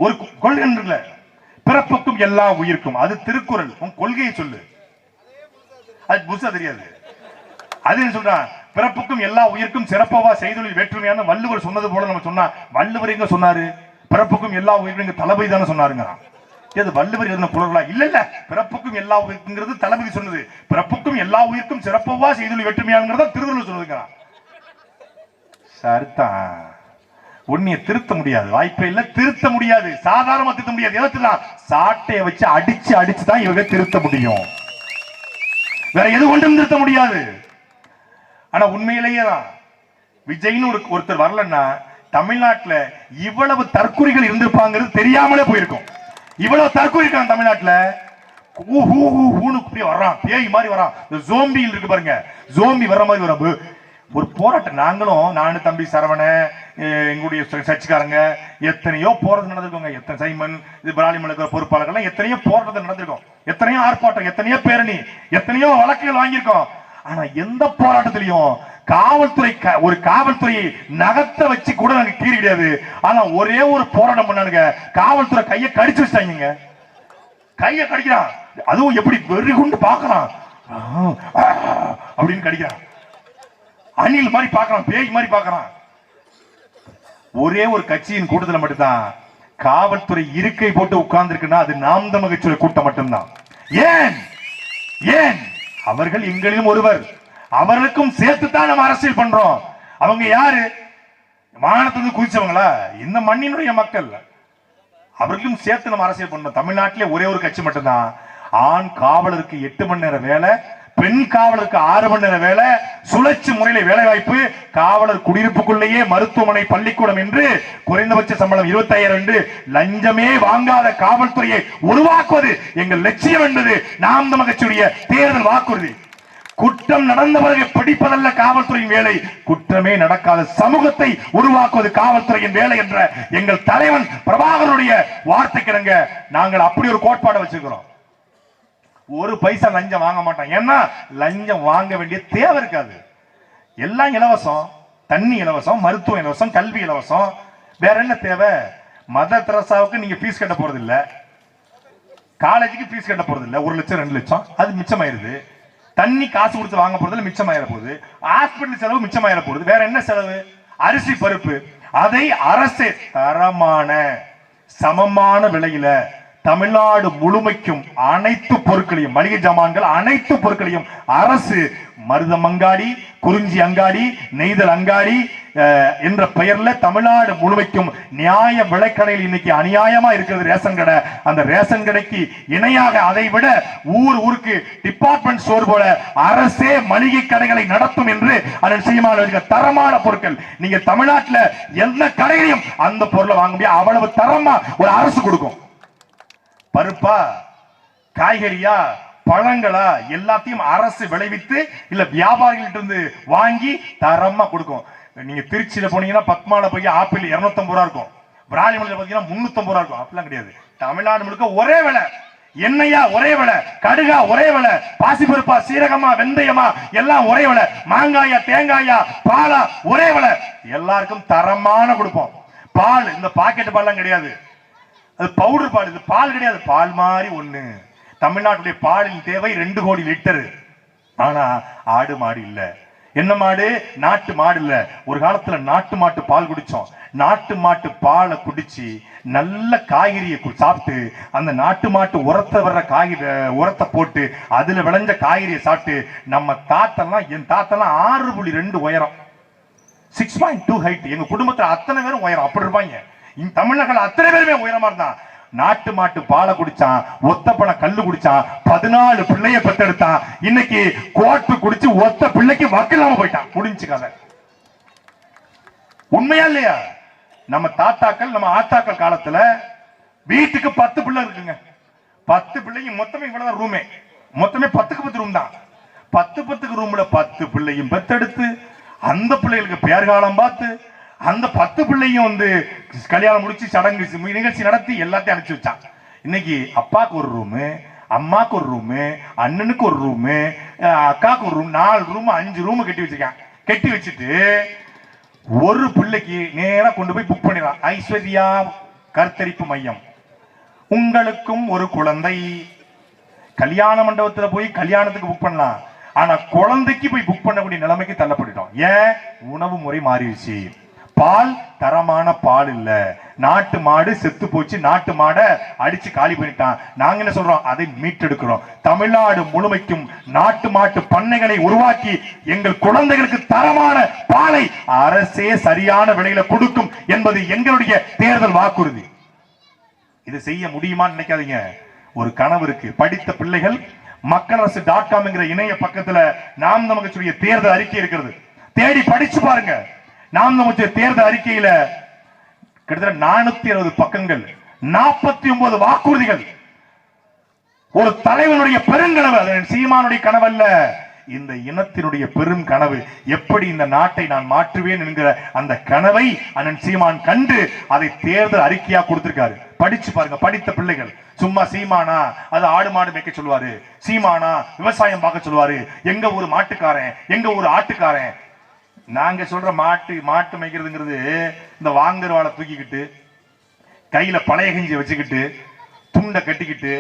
ஒரு கொள்கை இருக்குல்ல, பிறப்புக்கும் எல்லா உயிருக்கும், அது திருக்குறள். உன் கொள்கையை சொல்லு. அது புதுசா தெரியாது. அது சொல்றான், பிறப்புக்கும் எல்லா உயிருக்கும் சிறப்பவா செய்தொழில் வேற்றுமையான வள்ளுவர் சொன்னது போல நம்ம சொன்னா. வள்ளுவர் எங்க சொன்னாரு? பிறப்புக்கும் எல்லா உயிருக்கும் தளபதி தானே சொன்னாருங்க. வள்ளுவர் எழுதின புலர்களா? இல்ல இல்ல, பிறப்புக்கும் எல்லா உயிருக்குங்கிறது தளபதி சொன்னது. பிறப்புக்கும் எல்லா உயிருக்கும் சிறப்பவா செய்தொழில் வேற்றுமையாங்கிறத திருவள்ளுவர் சொன்னதுங்க. சரிதான், உன்னைய திருத்த முடியாது, வாய்ப்பே இல்ல, திருத்த முடியாது, சாதாரணமா திருத்த முடியாது. எதற்குதான்? சாட்டையை வச்சு அடிச்சு தான் இவங்க திருத்த முடியும், வேற எது கொண்டும் திருத்த முடியாது. ஆனா உண்மையிலேயே தான் விஜய்னு ஒருத்தர் வரலன்னா தமிழ்நாட்டுல இவ்வளவு தற்கொலைகள் இருந்திருப்பாங்கிறது தெரியாமலே போயிருக்கும். இவ்வளவு தற்கொலை இருக்காங்க தமிழ்நாட்டுல. வர்றான், பேய் மாதிரி வரான். ஜோம்பி இருக்கு பாருங்க, ஜோம்பி வர்ற மாதிரி வர ஒரு போராட்டம். நானும் தம்பி சரவண, எங்களுடைய சர்ச்சைக்காரங்க எத்தனையோ போராட்டம் நடந்திருக்கோங்க. எத்தனை சைமன், இது பிராலிமலுக்கு பொறுப்பாளர்கள் எத்தனையோ போராட்டத்தை நடந்திருக்கோம். எத்தனையோ ஆர்ப்பாட்டம், எத்தனையோ பேரணி, எத்தனையோ வழக்குகள் வாங்கியிருக்கோம். ஆனா எந்த போராட்டத்திலையும் காவல்துறை ஒரு காவல்துறையை நகத்தை வச்சு கூட நாங்க கீறி கிடையாது. ஆனா ஒரே ஒரு போராட்டம் பண்ணானுங்க, காவல்துறை கையை கடிச்சு வச்சிட்டாங்க. கையை கடிக்கிறான், அதுவும் எப்படி வெறி கொண்டு பாக்குறான், அப்படின்னு கடிக்கிறான். அணில் மாதிரி பாக்குறான், பேய் மாதிரி பாக்குறான். ஒரே ஒரு கட்சியின் கூட்டத்தில் மட்டும்தான் காவல்துறை இருக்கை போட்டு உட்கார்ந்து இருக்குன்னா அது நாம் தமிழர் கட்சியோட கூட்டம் மட்டும்தான். ஏன் அவர்கள் எங்களிலும் ஒருவர், அவர்களுக்கும் சேர்த்துதான் நம்ம அரசியல் பண்றோம். அவங்க யாரு? வானத்திலிருந்து குதிச்சவங்களா? இந்த மண்ணினுடைய மக்கள். அவர்களும் சேர்த்து நம்ம அரசியல் பண்றோம். தமிழ்நாட்டிலே ஒரே ஒரு கட்சி மட்டும்தான். ஆண் காவலருக்கு 8 மணி நேரம் வேலை, பெண் காவலருக்கு 6 மணி நேரம் வேலை, சுழற்சி முறையில வேலை வாய்ப்பு, காவலர் குடியிருப்புக்குள்ளேயே மருத்துவமனை, பள்ளிக்கூடம் என்று குறைந்தபட்ச சம்பளம் 25,000 என்று லஞ்சமே வாங்காத காவல்துறையை உருவாக்குவது எங்கள் லட்சியம் என்பது நாம் தமிழர் கட்சியுடைய தேர்தல் வாக்குறுதி. குற்றம் நடந்தவர்களை பிடிப்பதல்ல காவல்துறையின் வேலை, குற்றமே நடக்காத சமூகத்தை உருவாக்குவது காவல்துறையின் வேலை என்ற எங்கள் தலைவன் பிரபாகருடைய வார்த்தைக்கிடங்க நாங்கள் அப்படி ஒரு கோட்பாடு வச்சிருக்கிறோம். ஒரு பைசா லஞ்சம் வாங்க மாட்டோம். ஏன்னா லஞ்சம் வாங்க வேண்டிய தேவை இருக்காது. எல்லாம் இலவசம், தண்ணி இலவசம், மருத்துவம் இலவசம், கல்வி இலவசம். வேற என்ன தேவை? மதர் தெரசாவுக்கு நீங்க ஃபீஸ் கட்ட போறது இல்ல, காலேஜுக்கு ஃபீஸ் கட்ட போறது இல்ல. 1 லட்சம் 2 லட்சம் அது மிச்சமாயிருது. தண்ணி காசு கொடுத்து வாங்க போறதுல மிச்சமாயிர போகுது. ஹாஸ்பிட்டல் செலவு மிச்சமாயிர போகுது. வேற என்ன செலவு? அரிசி பருப்பு அதை அரசு தரமான சமமான விலையில தமிழ்நாடு முழுமைக்கும் அனைத்து பொருட்களையும், மளிகை ஜாமான்கள் அனைத்து பொருட்களையும் அரசு மருதம் அங்காடி, குறிஞ்சி அங்காடி, நெய்தல் அங்காடி என்ற பெயர்ல தமிழ்நாடு முழுமைக்கும் நியாய விலைக்கடையில் இன்னைக்கு அநியாயமா இருக்கிறது ரேஷன் கடை. அந்த ரேஷன் கடைக்கு இணையாக அதை விட ஊருக்கு டிபார்ட்மெண்ட் ஸ்டோர் போல அரசே மளிகை கடைகளை நடத்தும் என்று அதன் செய்யமான தரமான பொருட்கள் நீங்க தமிழ்நாட்டில் எந்த கடையிலையும் அந்த பொருளை வாங்க முடியும். அவ்வளவு தரமா ஒரு அரசு கொடுக்கும். பருப்பா, காய்கறியா, பழங்களா எல்லாத்தையும் அரசு விளைவித்து இல்ல வியாபாரிகள்ட்ட இருந்து வாங்கி தரமா கொடுக்கும். நீங்க திருச்சியில போனீங்கன்னா பத்மால போய் ஆப்பிள் 250 ரூபா இருக்கும், பிராலிமலையில பாத்தீங்கன்னா 350 ரூபா இருக்கும். அப்படிலாம் கிடையாது. தமிழ்நாடு முழுக்க ஒரே விலை. எண்ணெயா ஒரே விலை, கடுகா ஒரே விலை, பாசிப்பருப்பா, சீரகமா, வெந்தயமா எல்லாம் ஒரே விலை, மாங்காயா, தேங்காயா, பாலா ஒரே விலை. எல்லாருக்கும் தரமான கொடுப்போம். பால் இந்த பாக்கெட் பால்லாம் கிடையாது, அது பவுடர் பால். இது பால் கிடையாது, பால் மாதிரி ஒண்ணு. தமிழ்நாட்டுடைய பாலின் தேவை 2 கோடி லிட்டர். ஆனா ஆடு மாடு இல்ல. என்ன மாடு? நாட்டு மாடு இல்ல. ஒரு காலத்துல நாட்டு மாட்டு பால் குடிச்சோம். நாட்டு மாட்டு பாலை குடிச்சு நல்ல காய்கறியை சாப்பிட்டு அந்த நாட்டு மாட்டு உரத்தை வர்ற காய்கறி உரத்தை போட்டு அதுல விளைஞ்ச காய்கறியை சாப்பிட்டு நம்ம தாத்தெல்லாம், என் தாத்தெல்லாம் 6.2 உயரம், 6.2 ஹைட். எங்க குடும்பத்துல அத்தனை பேரும் உயரம் அப்படி இருப்பாங்க. தமிழர்கள் அத்தனை பேருமே உயரமா இருந்தான். நாட்டு மாட்டு பாலை குடிச்சான், ஒத்தப்பன கல்லு குடிச்சான், 14 பிள்ளைய பெற்றெடுத்தான். இன்னைக்கு கோட்டு குடிச்சு ஒத்த பிள்ளைக்கு வக்கில்லாம போயிட்டான். முடிஞ்சு கதை. உண்மையா இல்லையா? நம்ம தாத்தாக்கள், நம்ம ஆத்தாக்கள் காலத்துல வீட்டுக்கு 10 பிள்ளை இருக்குங்க. 10 பிள்ளைங்க மொத்தமே இவ்வளவுதான் ரூமே. மொத்தமே 10க்கு 10 ரூம் தான். 10 ரூம்ல 10 பிள்ளையும் பெற்றெடுத்து அந்த பிள்ளைகளுக்கு பேர்காலம் பார்த்து அந்த 10 பிள்ளையும் வந்து கல்யாணம் முடிச்சு சடங்கு நிகழ்ச்சி நடத்தி எல்லாத்தையும் அனுப்பிச்சு வச்சான். இன்னைக்கு அப்பாவுக்கு ஒரு ரூமு, அம்மாக்கு ஒரு ரூமு, அண்ணனுக்கு ஒரு ரூமு, அக்காவுக்கு ஒரு ரூம், 4 ரூம் 5 ரூம் கட்டி வச்சிருக்கான். கட்டி வச்சுட்டு ஒரு பிள்ளைக்கு நேரா கொண்டு போய் புக் பண்ணிடலாம். ஐஸ்வர்யா கருத்தரிப்பு மையம், உங்களுக்கும் ஒரு குழந்தை. கல்யாண மண்டபத்துல போய் கல்யாணத்துக்கு புக் பண்ணலாம். ஆனா குழந்தைக்கு போய் புக் பண்ணக்கூடிய நிலைமைக்கு தள்ளப்பட்டுட்டோம். ஏன்? உணவு முறை மாறிடுச்சு. பால் தரமான பால் இல்ல. நாட்டு மாடு செத்து போச்சு, நாட்டு மாடை அடிச்சு காலி பண்ணிட்டான். நாங்க என்ன சொல்றோம்? அதை மீட்டெடுக்கிறோம். தமிழ்நாடு முழுமைக்கும் நாட்டு மாட்டு பண்ணைகளை உருவாக்கி எங்கள் குழந்தைகளுக்கு தரமான பாலை அரசே சரியான விலையில கொடுக்கும் என்பது எங்களுடைய தேர்தல் வாக்குறுதி. இது செய்ய முடியுமான்னு நினைக்காதீங்க. ஒரு கனவு இருக்கு. படித்த பிள்ளைகள் மக்களரசு.com என்கிற இணைய பக்கத்துல நாம் நமக்கு தேர்தல் அறிக்கை இருக்கிறது. தேடி படிச்சு பாருங்க. நாம் நமக்கு தேர்தல் அறிக்கையில கிட்டத்தட்ட 460 பக்கங்கள், 49 வாக்குறுதிகள். ஒரு தலைவனுடைய பெருங்கனவு. அது சீமானுடைய கனவு அல்ல, இந்த இனத்தினுடைய பெரும் கனவு. எப்படி இந்த நாட்டை நான் மாற்றுவேன் என்கிற அந்த கனவை அண்ணன் சீமான் கண்டு அதை தேர்தல் அறிக்கையா கொடுத்திருக்காரு. படிச்சு பாருங்க. படித்த பிள்ளைகள். சும்மா சீமானா அது ஆடு மாடு மேய்க்க சொல்லுவாரு, சீமானா விவசாயம் பார்க்க சொல்லுவாரு, எங்க ஒரு மாட்டுக்காரன், எங்க ஒரு ஆட்டுக்காரன். நாங்க சொல்ற மாட்டு மேய்க்கிறதுங்கிறது இந்த வாங்கர் வாழை தூக்கிக்கிட்டு கையில பழைய கஞ்சி வச்சுக்கிட்டு துண்டை கட்டிக்கிட்டு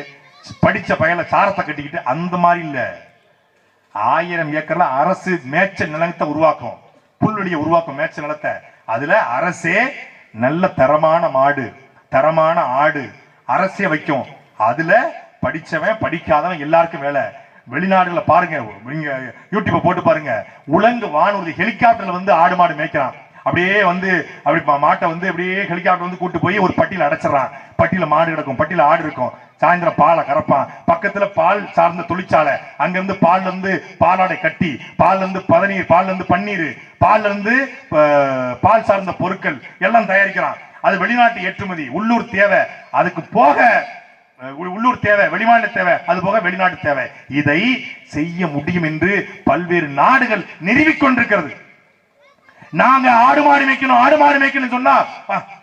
படிச்ச பயல சாரத்தை கட்டிக்கிட்டு அந்த மாதிரி இல்ல. 1000 ஏக்கர்ல அரசு மேய்ச்சல் நிலத்தை உருவாக்கும், புல்வெளியை உருவாக்கும் மேய்ச்சல் நிலத்தை. அதுல அரசே நல்ல தரமான மாடு, தரமான ஆடு அரசே வைக்கும். அதுல படிச்சவன் படிக்காதவன் எல்லாருக்கும் வேலை. வெளிநாடுகளை பாருங்க, நீங்க யூடியூப் போட்டு பாருங்க. உலங்கு வானூர்தி ஹெலிகாப்டர்ல வந்து ஆடு மாடு மேய்க்கிறான். அப்படியே வந்து அப்படி மாட்டை வந்து அப்படியே ஹெலிகாப்டர் வந்து கூட்டு போய் ஒரு பட்டியல அடைச்சிடறான். பட்டியல மாடு கிடக்கும், பட்டியல ஆடு இருக்கும். சாயந்தரம் பாலை கறப்பான். பக்கத்துல பால் சார்ந்த தொழிற்சாலை, அங்க இருந்து பால்ல இருந்து பாலாடை கட்டி, பால்ல இருந்து பதநீர், பால்ல இருந்து பன்னீர், பால்ல இருந்து பால் சார்ந்த பொருட்கள் எல்லாம் தயாரிக்கிறான். அது வெளிநாட்டு ஏற்றுமதி, உள்ளூர் தேவை. அதுக்கு போக உள்ளூர் தேவை, வெளிமாநில தேவை, அது போக வெளிநாட்டு தேவை. இதை செய்ய முடியும் என்று பல்வேறு நாடுகள் நிறுவிக்கொண்டிருக்கிறது. நாங்க ஆடு மாடு மேய்க்கணும், ஆடு மாடு மேய்க்கணும் சொன்னா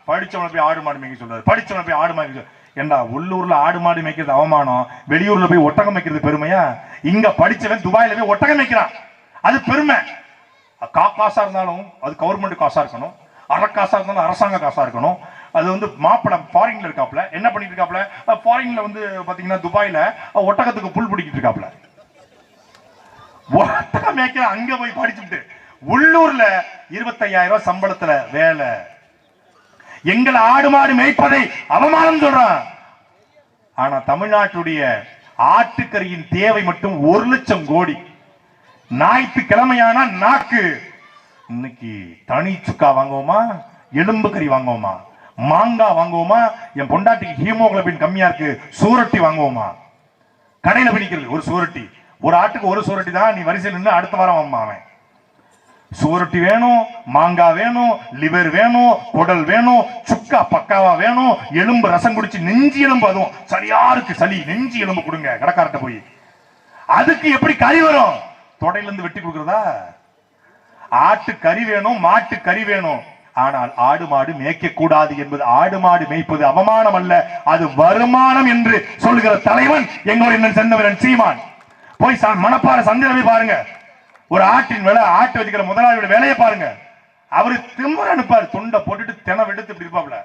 படிச்சவனை போய் ஆடு மாடு மேய்க்க சொல்றாரு, படிச்சவனை போய் ஆடு மாடு. ஏண்டா உள்ளூர்ல ஆடு மாடு மேய்க்கிறது அவமானம், வெளியூர்ல போய் ஒட்டகம் மேய்க்கிறது பெருமையா? இங்க படிச்சவன் துபாயில போய் ஒட்டகம் மேய்க்கிறான், அது பெருமை. காசா இருந்தாலும் அது கவர்மெண்ட் காசா இருக்கணும், காசா இருந்தாலும் அரசாங்க காசா இருக்கணும். அது வந்து மாப்பிள ஃபாரின்ல இருக்காப்ல, என்ன பண்ணிட்டு இருக்காப்ல, ஃபாரின்ல வந்து பாத்தீங்கன்னா துபாயில ஒட்டகத்துக்கு புல் பிடிக்கிட்டு இருக்காப்ல, ஒட்டகம் மேய்க்கிற அங்க போய் படிச்சுட்டு உள்ளூர்ல 25,000 சம்பளத்துல வேலை. எங்களை ஆடு மாடு மேய்ப்பதை அவமானம் சொல்றான். ஆனா தமிழ்நாட்டுடைய ஆட்டுக்கறியின் தேவை மட்டும் 1,00,000 கோடி. ஞாயிற்றுக்கிழமையான நாக்கு இன்னைக்கு தனி சுக்கா வாங்குவோமா, எலும்பு கறி வாங்குவோமா, மாங்காய் வாங்குவோமா, என் பொண்டாட்டிக்கு ஹீமோகுளோபின் கம்மியா இருக்கு சூரட்டி வாங்குவோமா? கடையில பிடிக்கிறது ஒரு சூரட்டி, ஒரு ஆட்டுக்கு ஒரு சூரட்டி தான். நீ வரிசையில் நின்று அடுத்த வாரம் வாங்க. அவன் சூரட்டி வேணும், மாங்காய் வேணும், லிவர் வேணும், குடல் வேணும், சுக்கா பக்காவா வேணும், எலும்பு ரசம் குடிச்சு நெஞ்சு எலும்பு, அதுவும் சரியா இருக்கு சளி, நெஞ்சு எலும்பு கொடுங்க கடைக்காரட்ட போய். அதுக்கு எப்படி கறி வரும்? தொடையில இருந்து வெட்டி கொடுக்கறதா? ஆட்டு கறி வேணும், மாட்டு கறி வேணும். ஆனால் ஆடு மாடு மேய்க்க கூடாது என்பது, ஆடு மாடு மேய்ப்பது அவமானம் அல்ல, அது வருமானம் என்று சொல்லுகிற தலைவன் எங்களுடைய செந்தவரன் சீமான். போய் மணப்பாறை சந்தையில போய் பாருங்க, ஒரு ஆட்டின் வேலை, ஆட்டு வச்சுக்கிற முதலாளியோட வேலையை பாருங்க. அவரு திமுற அனுப்பாரு, துண்டை போட்டுட்டு தினம் எடுத்து இப்படி இருப்பாப்ல.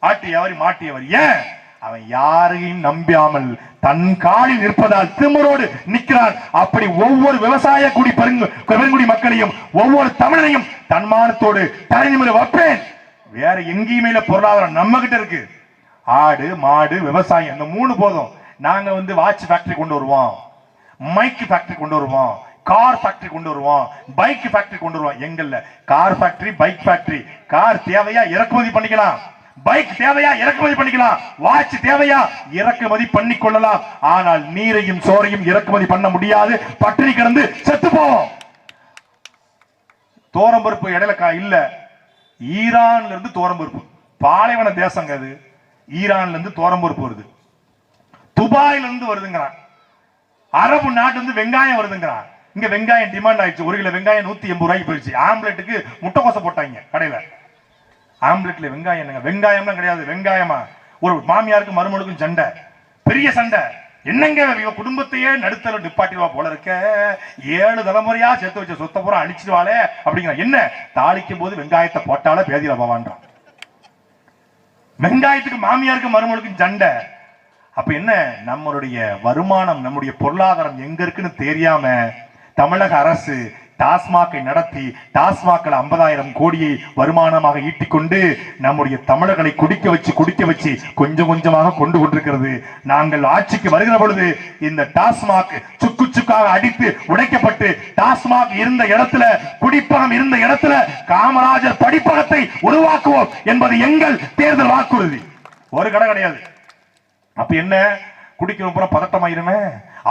ஆட்டு எவரி மாட்டு எவரி. ஏன்? அவன் யாரையும் நம்பியாமல் தன் காலில் நிற்பதால் திமுறோடு நிற்கிறான். அப்படி ஒவ்வொரு விவசாய குடி பெருங்குடி மக்களையும், ஒவ்வொரு தமிழனையும் தன்மானத்தோடு தலை நிமிர வைப்பேன். வேற எங்கேயுமே பொருளாதாரம் நம்ம கிட்ட இருக்கு. ஆடு மாடு விவசாயம், இந்த 3 போதும். நாங்க வந்து வாட்ச் ஃபேக்டரி கொண்டு வருவோம், மைக் ஃபேக்டரி கொண்டு வருவோம், கார் ஃபேக்டரி கொண்டு வருவோம், பைக் ஃபேக்டரி கொண்டு வருவோம். எங்கல்ல car factory, bike factory. Car தேவையா இறக்குமதி பண்ணிக்கலாம், பைக் தேவையா இறக்குமதி பண்ணிக்கலாம், வாட்ச் தேவையா இறக்குமதி பண்ணி கொள்ளலாம். ஆனால் நீரையும் சோறையும் இறக்குமதி பண்ண முடியாது, பட்டினி கிடந்து செத்து போவோம். தோரம்பருப்பு இடையில இல்ல, ஈரான்ல இருந்து தோரம்பருப்பு, பாலைவன தேசங்க அது, ஈரான்ல இருந்து தோரம்பருப்பு வருது, துபாயில இருந்து வருதுங்கிறான், அரபு நாட்டு இருந்து வெங்காயம் வருதுங்கிறான். இங்க வெங்காயம் டிமாண்ட் ஆயிடுச்சு, 1 கிலோ வெங்காயம் 180 ரூபாய்க்கு போயிடுச்சு. ஆம்லெட்டுக்கு முட்டைக்கோசை போட்டாங்க கடையில. ஆம்லெட்ல வெங்காயம் என்னங்க? வெங்காயம்லாம் கிடையாது. வெங்காயமா? ஒரு மாமியாருக்கு மருமகளுக்கும் சண்டை, பெரிய சண்டை. என்னங்க குடும்பத்தையே நடுத்தர நிப்பாட்டிடுவா போல இருக்க, 7 தலைமுறையா சேர்த்து வச்ச சொத்த பூரா அழிச்சிடுவாளே அப்படிங்கிற. என்ன தாளிக்கும் போது வெங்காயத்தை போட்டாலே பேதியில போவான்றான். வெங்காயத்துக்கு மாமியாருக்கு மருமகளுக்கும் சண்டை. அப்ப என்ன, நம்மளுடைய வருமானம், நம்முடைய பொருளாதாரம் எங்க இருக்குன்னு தெரியாம தமிழக அரசு டாஸ்மாகை நடத்தி டாஸ்மாக்கள் 50,000 கோடியை வருமானமாக ஈட்டிக்கொண்டு நம்முடைய தமிழர்களை குடிக்க வச்சு கொஞ்சம் கொஞ்சமாக கொண்டு கொண்டிருக்கிறது. நாங்கள் ஆட்சிக்கு வருகிற பொழுது இந்த டாஸ்மாக் சுக்கு சுக்காக அடித்து உடைக்கப்பட்டு, டாஸ்மாக் இருந்த இடத்துல, குடிப்பகம் இருந்த இடத்துல காமராஜர் படிப்பகத்தை உருவாக்குவோம் என்பது எங்கள் தேர்தல் வாக்குறுதி. ஒரு கடை கிடையாது. அப்ப என்ன, குடிக்கிறோம் பூரா பதட்டமாயிருமே,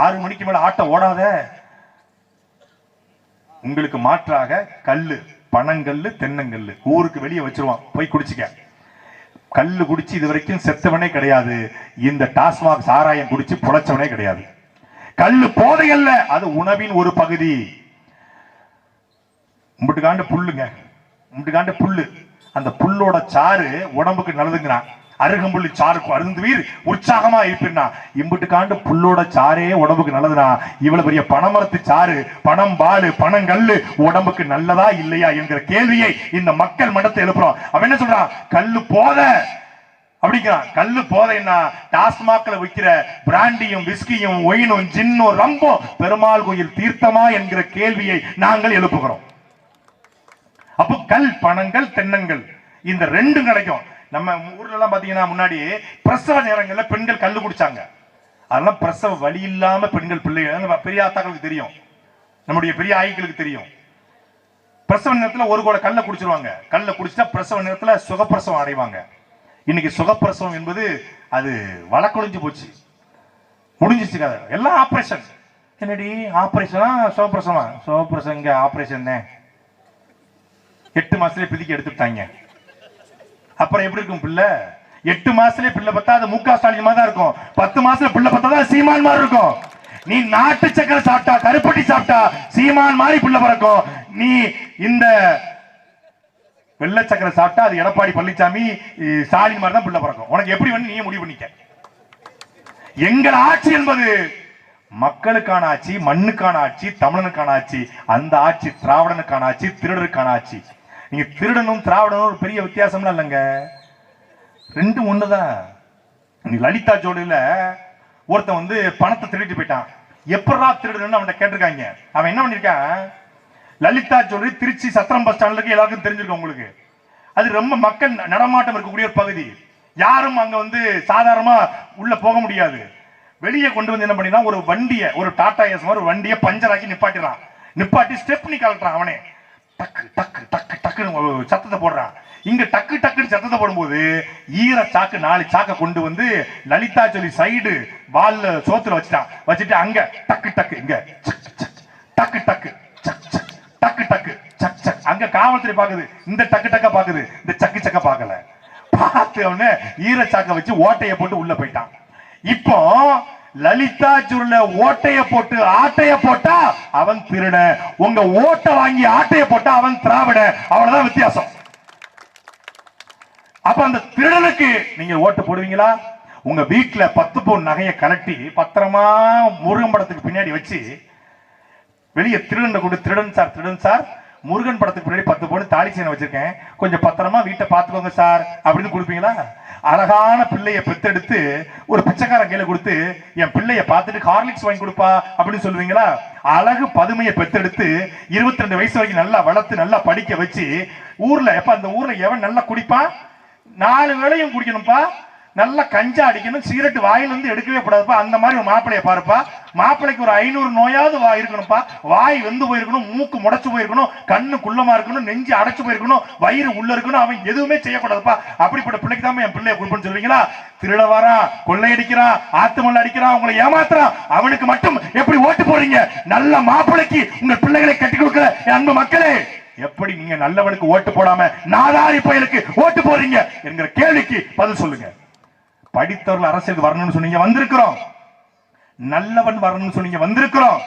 6 மணிக்கு மேல ஆட்ட ஓடாத. உங்களுக்கு மாற்றாக கல்லு, பனங்கல்லு, தென்னங்கல்லு ஊருக்கு வெளியே வச்சிருவான், போய் குடிச்சுக்க. கல்லு குடிச்சு இது வரைக்கும் செத்தவனே கிடையாது. இந்த டாஸ்மாக் சாராயம் குடிச்சு புழைச்சவனே கிடையாது. கல்லு போதை அல்ல, அது உணவின் ஒரு பகுதி. உம்பிட்டுக்காண்டு புல்லுங்க, உம்பிட்டுக்காண்டு புல்லு, அந்த புல்லோட சாறு உடம்புக்கு நல்லதுங்கிறான். அருகம்புள்ளி சாருக்கு அருந்துவீர் உற்சாகமா இருப்பினா, இம்புட்டு காண்டு புல்லோட சாரே உடம்புக்கு நல்லதுனா, இவ்வளவு பெரிய பனைமரத்து சாறு, பனம் பாலு, பனங்கல்லு உடம்புக்கு நல்லதா இல்லையா என்கிற கேள்வியை இந்த மக்கள் மனத்தை எழுப்புறோம். அவன் என்ன சொல்றான்? கல்லு போத அப்படிங்கிறான். கல்லு போதைன்னா டாஸ்மாக்ல விற்கிற பிராண்டியும் விஸ்கியும் ஒயினும் ஜின்னும் ரம்பும் பெருமாள் கோயில் தீர்த்தமா என்கிற கேள்வியை நாங்கள் எழுப்புகிறோம். அப்போ கல், பனங்கள், தென்னங்கள் இந்த 2 கிடைக்கும். நம்ம ஊர்ல எல்லாம் பாத்தீங்கன்னா முன்னாடி பிரசவ நேரங்கள்ல பெண்கள் கல்லு குடிச்சாங்க. அதெல்லாம் பிரசவ வலி இல்லாம பெண்கள், பிள்ளைகள், பெரிய ஆத்தாக்களுக்கு தெரியும், நம்முடைய பெரிய ஆய்களுக்கு தெரியும். பிரசவ நேரத்துல ஒரு கோட கல்ல குடிச்சிருவாங்க. கல்ல குடிச்சா பிரசவ நேரத்துல சுகப்பிரசவம் அடைவாங்க. இன்னைக்கு சுகப்பிரசவம் என்பது அது வழக்கொழிஞ்சு போச்சு, முடிஞ்சிச்சு கதை. எல்லாம் ஆபரேஷன். என்னடி ஆபரேஷனா சுகப்பிரசவமா? சுகப்பிரசவம் இங்க ஆபரேஷன் 8 மாசத்துல பிதிக்கி எடுத்துட்டாங்க. அப்புறம் எப்படி இருக்கும் பிள்ளை? 8 மாசத்துல பிள்ளை பார்த்தா அது முக ஸ்டாலின் மாதிரி தான் இருக்கும். 10 மாசத்துல பிள்ளை பார்த்தா தான் சீமான் மாதிரி இருக்கும். நீ நாட்டு சக்கரை சாப்பிட்டா, கருப்பட்டி சாப்பிட்டா சீமான் மாதிரி பிள்ளை பிறக்கும். நீ இந்த வெள்ளை சக்கரை சாப்பிட்டா அது எடப்பாடி பழனிசாமி ஸ்டாலின் மாதிரி தான் பிள்ளை பிறக்கும். உனக்கு எப்படி வந்து நீ முடிவு பண்ணிக்க. எங்கள் ஆட்சி என்பது மக்களுக்கான ஆட்சி, மண்ணுக்கான ஆட்சி, தமிழனுக்கான ஆட்சி. அந்த ஆட்சி திராவிடனுக்கான ஆட்சி, திருடருக்கான ஆட்சி. நீங்க திருடனும் திராவிடனும் ஒரு பெரிய வித்தியாசம்லாம் இல்லைங்க, ரெண்டும் ஒண்ணுதான். நீ லலிதா ஜோடியில ஒருத்தன் வந்து பணத்தை திருடிட்டு போயிட்டான். எப்படா திருடுன்னு அவன் கேட்டிருக்காங்க. அவன் என்ன பண்ணிருக்கான், லலிதா ஜோடி திருச்சி சத்திரம் பஸ் ஸ்டாண்ட்ல எல்லாருக்கும் தெரிஞ்சிருக்கும் உங்களுக்கு. அது ரொம்ப மக்கள் நடமாட்டம் இருக்கக்கூடிய ஒரு பகுதி. யாரும் அங்க வந்து சாதாரணமா உள்ள போக முடியாது. வெளியே கொண்டு வந்து என்ன பண்ணினா, ஒரு வண்டியை, ஒரு டாடா ஏஸ் மாதிரி ஒரு வண்டியை பஞ்சர் ஆக்கி நிப்பாட்டிடுறான். நிப்பாட்டி ஸ்டெப்னி கலட்டுறான். அவனே டக்கு டக்கு டக்கு டக்குன்னு சத்தத்தை போடுறான். இங்க டக்கு டக்குன்னு சத்தத்தை போடும்போது ஈர சாக்கு 4 சாக்கை கொண்டு வந்து லலிதா சொல்லி சைடு வால்ல சோத்துல வச்சுட்டான். வச்சுட்டு அங்க டக்கு டக்கு, இங்க டக்கு டக்கு டக்கு டக்கு சக் சக். அங்க காவல்துறை பாக்குது, இந்த டக்கு டக்க பாக்குது, இந்த சக்கு சக்க பாக்கல. பார்த்து அவனு ஈர சாக்க வச்சு ஓட்டைய போட்டு உள்ள போயிட்டான். இப்போ லலிதா ஜுருல ஓட்டைய போட்டு ஆட்டைய போட்டா அவன் திருட, உங்க ஓட்டை வாங்கி ஆட்டைய போட்டா அவன் திராவிட. அவ்வளவுதான் வித்தியாசம். அப்ப அந்த திருடனுக்கு நீங்க ஓட்டு போடுவீங்களா? உங்க வீட்டுல 10 பவுன் நகையை கலட்டி பத்திரமா முருகன் படத்துக்கு பின்னாடி வச்சு வெளியே திருடன் கொண்டு, திருடன் சார் முருகன் படத்துக்கு பின்னாடி 10 பவுன் தாலி செயின் வச்சிருக்கேன், கொஞ்சம் பத்திரமா வீட்டை பாத்துக்கோங்க சார் அப்படின்னு கொடுப்பீங்களா? அழகான பிள்ளைய பெத்தெடுத்து ஒரு பிச்சைக்காரன் கையில கொடுத்து என் பிள்ளைய பார்த்துட்டு ஹார்லிக்ஸ் வாங்கி கொடுப்பா அப்படின்னு சொல்லுவீங்களா? அழகு பதுமையை பெத்தெடுத்து 22 வயசு வரைக்கும் நல்லா வளர்த்து நல்லா படிக்க வச்சு ஊர்ல எப்ப அந்த ஊர்ல எவன் நல்லா குடிப்பான், 4 வேளையும் குடிக்கணும்ப்பா, நல்லா கஞ்சா அடிக்கணும், சிகரெட் வாயிலிருந்து எடுக்கவே கூடாதுப்பா, அந்த மாதிரி ஒரு மாப்பிளைய பாருப்பா. மாப்பிளைக்கு ஒரு 500 நோயாவது வாய் இருக்கணும்ப்பா. வாய் வெந்து போயிருக்கணும், மூக்கு முடைச்சு போயிருக்கணும், கண்ணு குள்ளமா இருக்கணும், நெஞ்சு அடைச்சு போயிருக்கணும், வயிறு உள்ள இருக்கணும், அவன் எதுவுமே செய்யக்கூடாதுப்பா. அப்படிப்பட்ட பிள்ளைக்கு தான் என் பிள்ளைய கொடுப்பேன்னு சொல்லுவீங்களா? திருட வாரான், கொள்ளையடிக்கிறான், ஆத்துமல்ல அடிக்கிறான், உங்களை ஏமாத்துறான், அவனுக்கு மட்டும் எப்படி ஓட்டு போறீங்க? நல்ல மாப்பிளைக்கு உங்க பிள்ளைகளை கட்டி கொடுக்கிற அன்பு மக்களே, எப்படி நீங்க நல்லவனுக்கு ஓட்டு போடாம நாதாரி பயலுக்கு ஓட்டு போறீங்க என்கிற கேள்விக்கு பதில் சொல்லுங்க. படித்தவர்கள் அரசியலுக்கு வரணும்னு சொன்னீங்க, வந்திருக்கிறோம். நல்லவன் வரணும்னு சொன்னீங்க, வந்திருக்கிறோம்.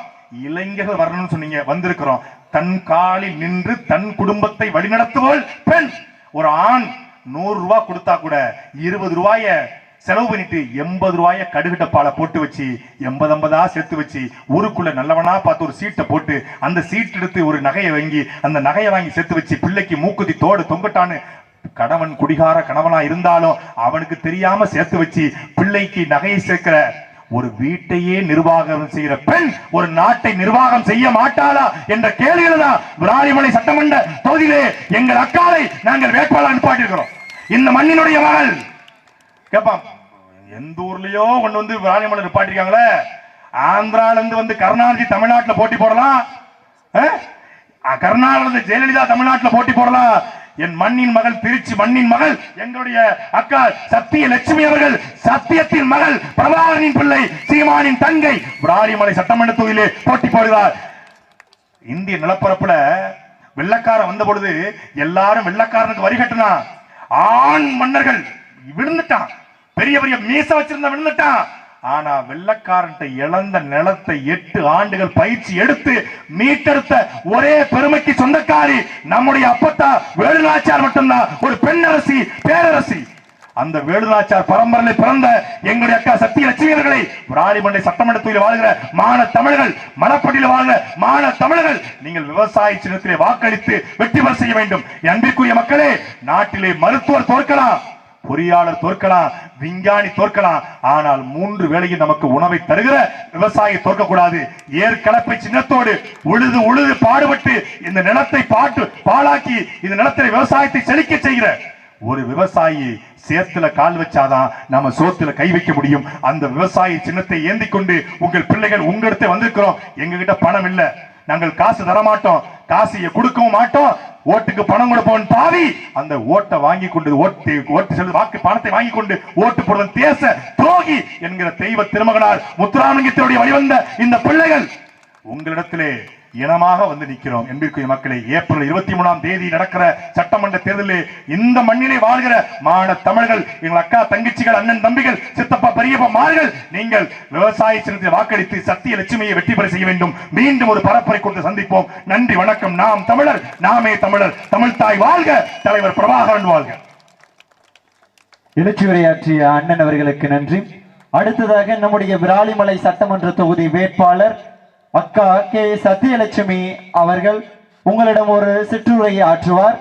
இளைஞர்கள் வரணும்னு சொன்னீங்க, வந்திருக்கிறோம். தன் காலில் நின்று தன் குடும்பத்தை வழிநடத்துவோல் பெண். ஒரு ஆண் 100 ரூபாய் கொடுத்தா கூட 20 ரூபாய செலவு பண்ணிட்டு 80 ரூபாய கடுகு டப்பால போட்டு வச்சு 80 சேர்த்து வச்சு ஊருக்குள்ள நல்லவனா பார்த்து ஒரு சீட்டை போட்டு அந்த சீட் எடுத்து ஒரு நகையை வாங்கி அந்த நகையை வாங்கி சேர்த்து வச்சு பிள்ளைக்கு மூக்குத்தி தோடு தொங்கட்டான்னு கணவன் குடிகார கணவனா இருந்தாலும் அவனுக்கு தெரியாம சேர்த்து வச்சு பிள்ளைக்கு நகையை சேர்க்கிற ஒரு வீட்டையே நிர்வாகம் செய்கிற பெண் ஒரு நாட்டை நிர்வாகம் செய்ய மாட்டாளா என்ற கேள்வியில தான் விராலிமலை சட்டமன்ற தொகுதியிலே எங்கள் அக்காலை நாங்கள் வேட்பாளர் அனுப்பாட்டிருக்கிறோம். இந்த மண்ணினுடைய மகள் கேப்பான், எந்த ஊர்லயோ கொண்டு வந்து விராலிமலை நிப்பாட்டிருக்காங்களே, ஆந்திரால இருந்து வந்து கருணாநிதி தமிழ்நாட்டில் போட்டி போடலாம், கருணாநிதி ஜெயலலிதா தமிழ்நாட்டில் போட்டி போடலாம். என் மண்ணின் மகள், திருச்சி மண்ணின் மகள், எங்களுடைய அக்கா சத்திய லட்சுமி அவர்கள், சத்தியத்தின் மகள், பிரபாகரனின் பிள்ளை, சீமானின் தங்கை விராலிமலை சட்டமன்ற தொகுதியிலே போட்டி போடுகிறார். இந்திய நிலப்பரப்புல வெள்ளக்காரன் வந்த பொழுது எல்லாரும் வெள்ளக்காரனுக்கு வரி கட்டினா, ஆண் மன்னர்கள் விழுந்துட்டான், பெரிய பெரிய மீச வச்சிருந்த விழுந்துட்டான். ஆனா வெள்ளக்காரன் இழந்த நிலத்தை 8 ஆண்டுகள் பயிற்சி எடுத்து மீட்டெடுத்த ஒரே பெருமைக்கு சொந்தக்காரி நம்முடைய அப்பத்தா வேலுநாச்சியார் மட்டும்தான், ஒரு பெண்ணரசி, பேரரசி. அந்த வேலுநாச்சியார் பரம்பரையில் பிறந்த எங்களுடைய அக்கா சத்திய லட்சுமி அவர்களை விராலிமலை சட்டமன்ற தொகுதியில் வாழ்கிற மான தமிழர்கள், மணப்பட்டியில் வாழ்கிற மான தமிழர்கள், நீங்கள் விவசாய சின்னத்திலே வாக்களித்து வெற்றி பெற செய்ய வேண்டும். அன்பிற்குரிய மக்களே, நாட்டிலே மருத்துவர் தோற்கலாம், பொறியாளர் தோற்கலாம், விஞ்ஞானி தோற்கலாம், ஆனால் 3 வேளையும் நமக்கு உணவை தருகிற விவசாயி தோற்கக்கூடாது. ஏற்கலப்பை சின்னத்தோடு உழுது உழுது பாடுபட்டு இந்த நிலத்தை பாழாக்கி இந்த நிலத்தில் விவசாயத்தை செழிக்க செய்கிற ஒரு விவசாயி சேத்துல கால் வச்சாதான் நம்ம சோத்துல கை வைக்க முடியும். அந்த விவசாயி சின்னத்தை ஏந்தி கொண்டு உங்கள் பிள்ளைகள் உங்களிடத்தை வந்திருக்கிறோம். எங்க கிட்ட பணம் இல்ல, நாங்கள் காசு தரமாட்டோம், காசையை கொடுக்கவும் மாட்டோம், ஓட்டுக்கு பணம் கொடுப்பவன் பாவி அந்த ஓட்டை வாங்கி கொண்டு வாக்கு பணத்தை வாங்கி கொண்டு ஓட்டு போடுவன் தேச துரோகி என்கிற தெய்வ திருமகனார் முத்துராமலிங்கத்தினுடைய வழிவந்த இந்த பிள்ளைகள் உங்களிடத்திலே இனமாக வந்து நிற்கிறோம். என்பதற்குரிய மக்களை, ஏப்ரல் 23ஆம் தேதி நடக்கிற சட்டமன்ற தேர்தலில் இந்த மண்ணிலே வாழ்கிற மான தமிழர்கள், எங்கள் அக்கா தங்கச்சிகள், அண்ணன் தம்பிகள், சித்தப்பா பெரியப்பமார்கள், நீங்கள் விவசாய சின்னத்தில் வாக்களித்து சத்திய லட்சுமியை வெற்றி பெற செய்ய வேண்டும். மீண்டும் ஒரு பரப்புரை கொண்டு சந்திப்போம். நன்றி, வணக்கம். நாம் தமிழர், நாமே தமிழர். தமிழ் தாய் வாழ்க, தலைவர் பிரபாகரன் வாழ்க. எழுச்சி உரையாற்றிய அண்ணன் அவர்களுக்கு நன்றி. அடுத்ததாக நம்முடைய விராலிமலை சட்டமன்ற தொகுதி வேட்பாளர் அக்கா கே சத்தியலட்சுமி அவர்கள் உங்களிடம் ஒரு சிற்றுரையை ஆற்றுவார்.